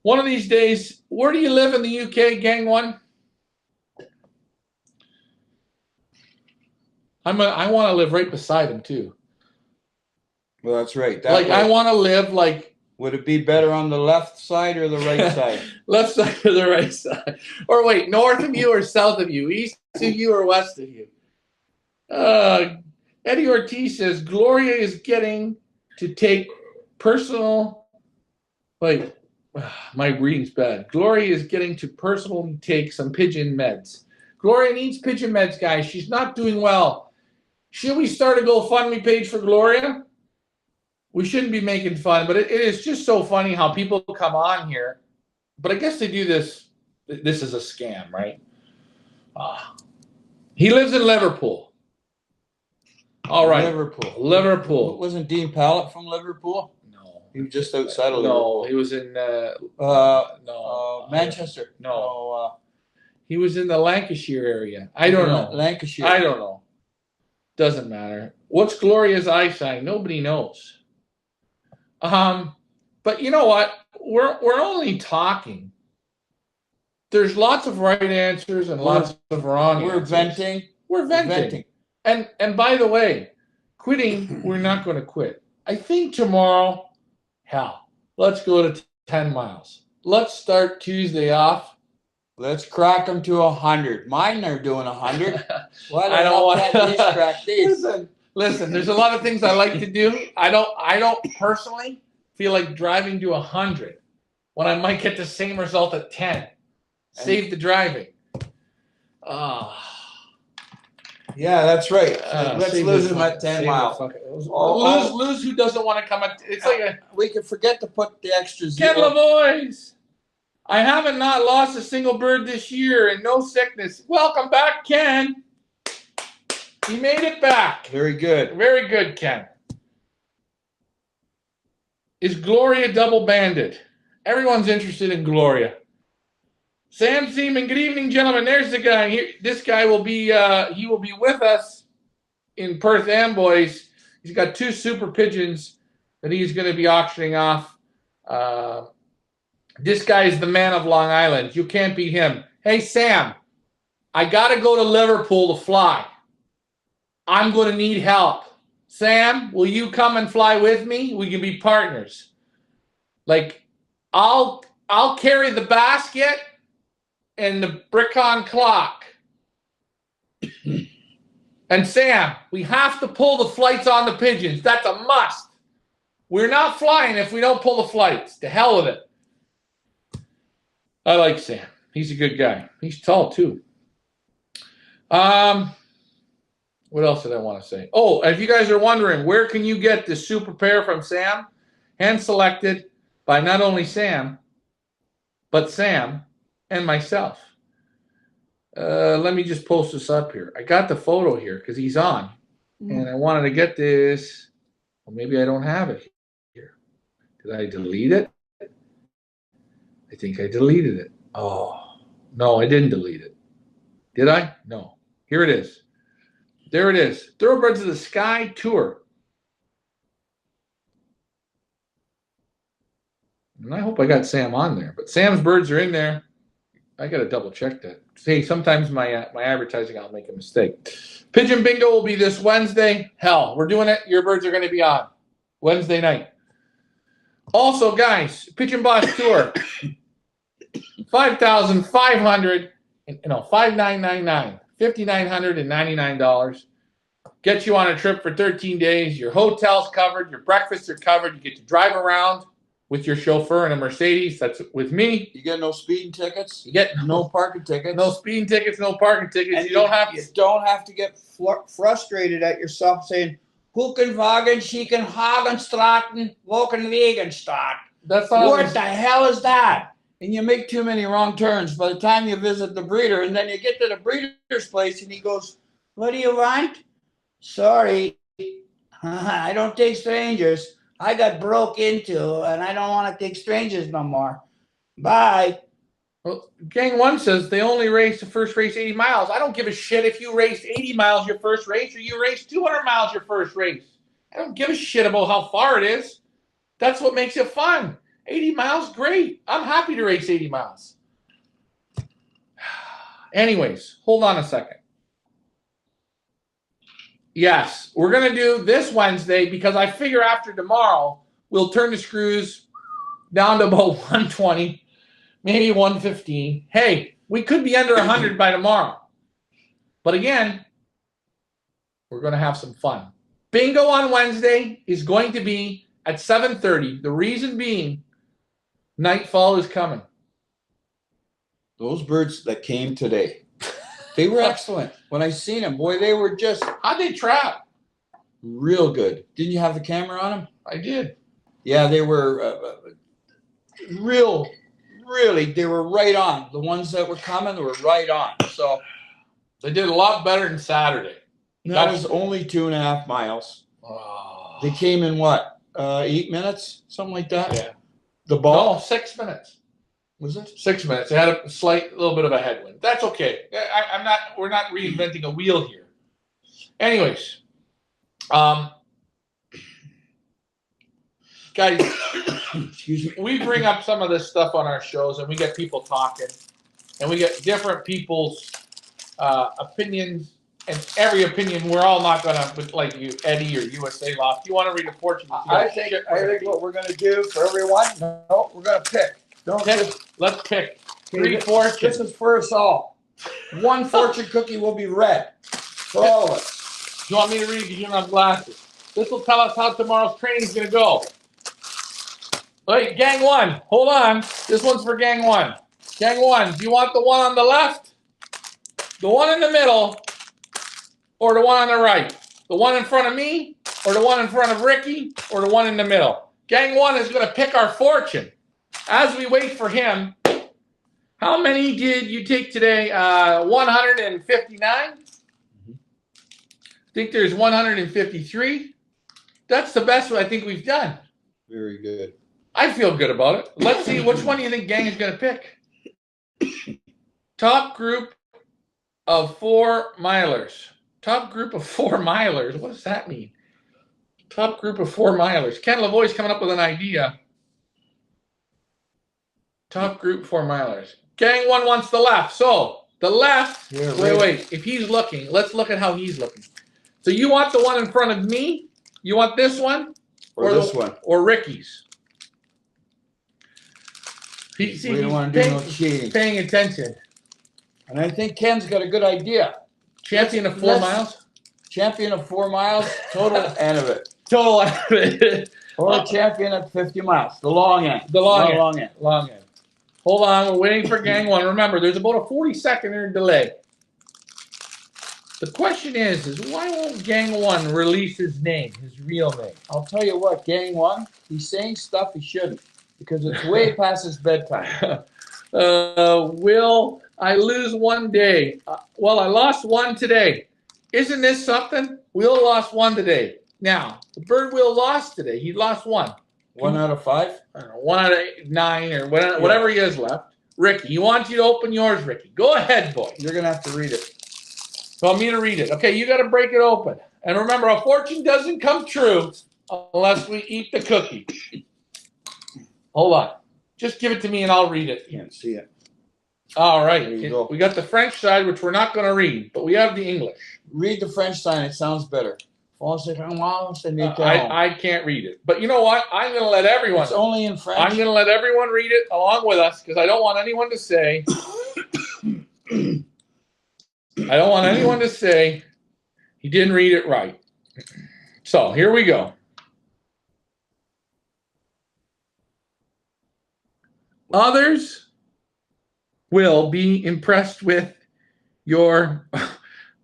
one of these days, where do you live in the UK, Gang 1? I want to live right beside him too. Well, that's right. I want to live like. Would it be better on the left side or the right side? Left side or the right side? Or wait, north of you or south of you? East of you or west of you? Eddie Ortiz says, Gloria is getting to take personal... Wait, my reading's bad. Gloria is getting to personally take some pigeon meds. Gloria needs pigeon meds, guys. She's not doing well. Should we start a GoFundMe page for Gloria? We shouldn't be making fun, but it is just so funny how people come on here. But I guess they do this. This is a scam, right? He lives in Liverpool. All right. Liverpool. Wasn't Dean Pallett from Liverpool? No. He was just outside of Liverpool. No, he was in Manchester. No. He was in the Lancashire area. I don't know. Lancashire. I don't know. Doesn't matter. What's Gloria's eye sign? Nobody knows. But you know what? We're only talking. There's lots of right answers and lots of wrong answers. We're venting. And by the way, quitting, we're not going to quit. I think tomorrow, let's go to 10 miles. Let's start Tuesday off. Let's crack them to 100. Mine are doing 100. Why I don't want to crack these? Listen, there's a lot of things I like to do. I don't personally feel like driving to 100 when I might get the same result at 10. Save the driving. Yeah, that's right. Let's lose them at 10 miles. Lose who doesn't want to come at. It's like we can forget to put the extra Ken zero. Lavois. I haven't not lost a single bird this year and no sickness. Welcome back, Ken. He made it back. Very good. Very good, Ken. Is Gloria double banded? Everyone's interested in Gloria. Sam Seaman, good evening, gentlemen. There's the guy. Here, this guy will be he will be with us in Perth Amboys. He's got 2 super pigeons that he's going to be auctioning off. This guy is the man of Long Island. You can't beat him. Hey, Sam, I got to go to Liverpool to fly. I'm going to need help. Sam, will you come and fly with me? We can be partners. Like, I'll carry the basket and the Brickon clock. And Sam, we have to pull the flights on the pigeons. That's a must. We're not flying if we don't pull the flights. To hell with it. I like Sam. He's a good guy. He's tall too. What else did I want to say? Oh, if you guys are wondering, where can you get this super pair from Sam? Hand selected by not only Sam, but Sam and myself. Let me just post this up here. I got the photo here because he's on. And I wanted to get this. Well, maybe I don't have it here. Did I delete it? I think I deleted it. Oh, no, I didn't delete it. Did I? No. Here it is. There it is. Thoroughbreds of the Sky Tour. And I hope I got Sam on there. But Sam's birds are in there. I got to double check that. See, sometimes my advertising, I'll make a mistake. Pigeon Bingo will be this Wednesday. Hell, we're doing it. Your birds are going to be on Wednesday night. Also, guys, Pigeon Boss Tour. $5,500 $5,999, $5,999. Get you on a trip for 13 days. Your hotel's covered. Your breakfasts are covered. You get to drive around with your chauffeur in a Mercedes. That's with me. You get no speeding tickets. You get No parking tickets. no speeding tickets, no parking tickets. And you don't have You don't have to get frustrated at yourself saying, Huckenwagen, Schickenhagenstraten, Wokenwegenstadt. That's not What the hell is that? And you make too many wrong turns by the time you visit the breeder, and then you get to the breeder's place and he goes, what do you want? Sorry, I don't take strangers. I got broke into and I don't want to take strangers no more. Bye. Well, Gang 1 says they only race the first race 80 miles. I don't give a shit if you raced 80 miles your first race or you raced 200 miles your first race. I don't give a shit about how far it is. That's what makes it fun. 80 miles, great. I'm happy to race 80 miles. Anyways, hold on a second. Yes, we're going to do this Wednesday because I figure after tomorrow, we'll turn the screws down to about 120, maybe 115. Hey, we could be under 100 by tomorrow. But again, we're going to have some fun. Bingo on Wednesday is going to be at 7:30. The reason being, nightfall is coming. Those birds that came today, they were excellent. When I seen them, boy, they were just How'd they trap? real good. Didn't you have the camera on them? I did. Yeah, they were really, they were right on. The ones that were coming, they were right on. So They did a lot better than Saturday. that was only 2.5 miles. Oh. They came in what, 8 minutes, something like that? Yeah. The ball? No, 6 minutes. Was it? 6 minutes. They had a little bit of a headwind. That's okay. We're not reinventing a wheel here. Anyways, guys, Excuse me. we bring up some of this stuff on our shows, and we get people talking, and we get different people's opinions, and every opinion. We're all not gonna, like you, Eddie or USA Loft. You want to read a fortune? I think what we're gonna do for everyone, no, we're gonna pick. Don't Pick. Let's pick Okay, 3 fortunes. This is for us all. One fortune cookie will be red for all of us. You want me to read because you don't have glasses? This will tell us how tomorrow's training is going to go. Wait, Gang 1, hold on. This one's for Gang 1. Gang 1, do you want the one on the left, the one in the middle, or the one on the right? The one in front of me, or the one in front of Ricky, or the one in the middle? Gang 1 is going to pick our fortune. As we wait for him, how many did you take today? 159? I think there's 153. That's the best I think we've done. Very good. I feel good about it. Let's see, which one do you think Gang is going to pick? Top group of 4 milers. Top group of 4 milers. What does that mean? Top group of 4 milers. Ken Lavoie's coming up with an idea. Top group 4 milers. Gang 1 wants the left. So the left. Yeah, wait. If he's looking, let's look at how he's looking. So you want the one in front of me? You want this one? Or this one. Or Ricky's? We don't want to do no cheating. Paying attention. And I think Ken's got a good idea. Champion of 4 miles? Champion of 4 miles, total end of it. Total end of it. Or champion at 50 miles, the long end. The long end. Long end. Long end. Hold on, we're waiting for Gang 1. Remember, there's about a 40-second delay. The question is why won't Gang 1 release his name, his real name? I'll tell you what, Gang 1, he's saying stuff he shouldn't because it's way past his bedtime. Will I lose one day? Well, I lost one today. Isn't this something? Will lost one today. Now, the bird Will lost today. He lost one. 1 out of 5? I don't know, 1 out of 9 or whatever he has left. Ricky, he wants you to open yours, Ricky. Go ahead, boy. You're going to have to read it. So I'm me to read it. Okay, you got to break it open. And remember, a fortune doesn't come true unless we eat the cookie. Hold on. Just give it to me and I'll read it. Can't see it. All right. There you go. We got the French side, which we're not going to read, but we have the English. Read the French sign. It sounds better. I can't read it. But you know what? I'm going to let everyone. It's only in French. I'm going to let everyone read it along with us because I don't want anyone to say I don't want anyone to say he didn't read it right. So here we go. Others will be impressed with your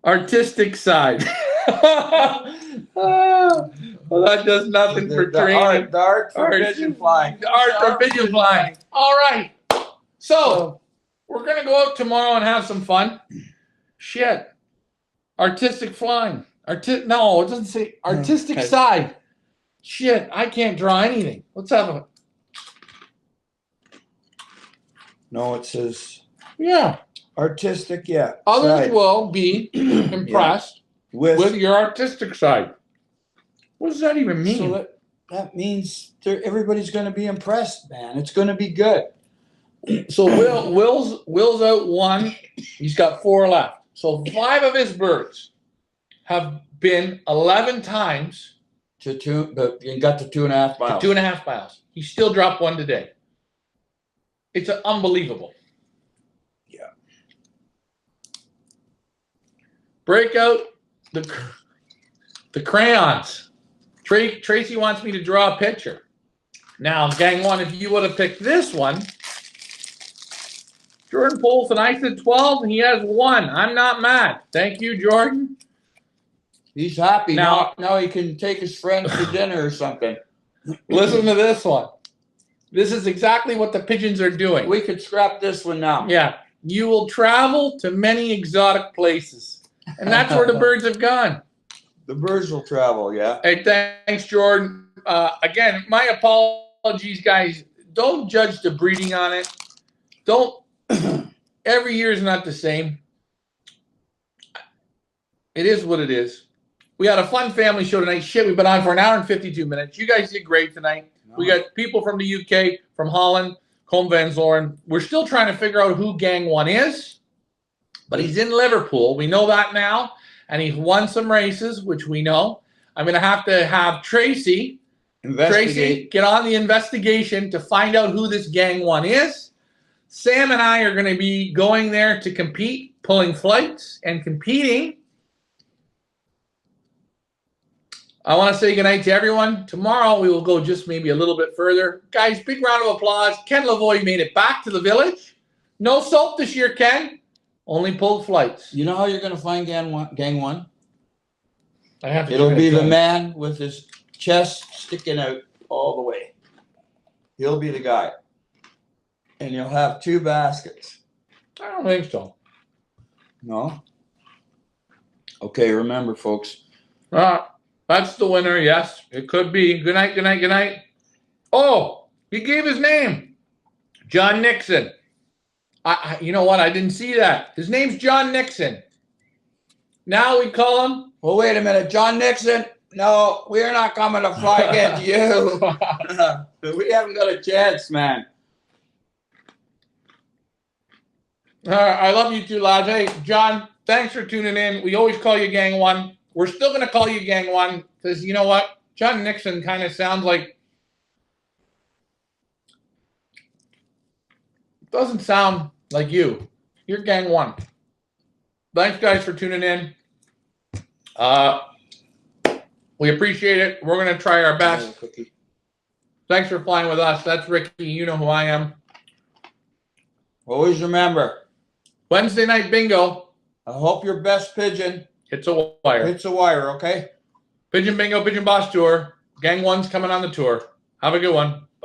artistic side. Well, that does nothing for training. The art for pigeon flying. The art for pigeon flying. All right. So we're gonna go out tomorrow and have some fun. Shit. Artistic flying. No, it doesn't say artistic side. Shit, I can't draw anything. Let's have a. No, it says Yeah. artistic, yeah. Others side. will be impressed with your artistic side. What does that even mean? So that means everybody's going to be impressed, man. It's going to be good. So Will's out 1. He's got 4 left. So 5 of his birds have been 11 times To 2, but you got to 2.5 miles. 2.5 miles. He still dropped 1 today. It's unbelievable. Yeah. Break out the crayons. Tracy wants me to draw a picture. Now, gang 1, if you would have picked this one, Jordan Polson, I said 12, and he has 1. I'm not mad. Thank you, Jordan. He's happy Now- now. He can take his friends to dinner or something. Listen to this one. This is exactly what the pigeons are doing. We could scrap this one now. Yeah. You will travel to many exotic places. And that's where the birds have gone. The birds will travel, yeah. Hey, thanks, Jordan. Again, my apologies, guys. Don't judge the breeding on it. Don't. Every year is not the same. It is what it is. We had a fun family show tonight. Shit, we've been on for an hour and 52 minutes. You guys did great tonight. We got people from the UK, from Holland, Colm Van Zoren. We're still trying to figure out who Gang 1 is, but he's in Liverpool. We know that now, and he's won some races, which we know. I'm going to have Tracy, get on the investigation to find out who this Gang 1 is. Sam and I are going to be going there to compete, pulling flights and competing. I want to say goodnight to everyone. Tomorrow we will go just maybe a little bit further. Guys, big round of applause. Ken Lavoie made it back to the village. No soap this year, Ken. Only pulled flights. You know how you're going to find Gang 1? I have to. It'll be the man with his chest sticking out all the way. He'll be the guy. And you'll have 2 baskets. I don't think so. No? Okay, remember, folks. That's the winner. Yes, it could be. Good night, good night, good night. Oh, he gave his name. John Nixon. You know what? I didn't see that. His name's John Nixon. Now we call him. Well, wait a minute. John Nixon? No, we're not coming to fly against you. We haven't got a chance, man. I love you too, lads. Hey, John, thanks for tuning in. We always call you Gang 1. We're still going to call you Gang 1 because you know what? John Nixon kind of sounds like, doesn't sound like you. You're Gang 1. Thanks, guys, for tuning in. We appreciate it. We're going to try our best. Thanks for flying with us. That's Ricky. You know who I am. Always remember, Wednesday night bingo. I hope your best pigeon Hits a wire. hits a wire, okay? Pigeon bingo, Pigeon Boss tour. Gang 1's coming on the tour. Have a good one.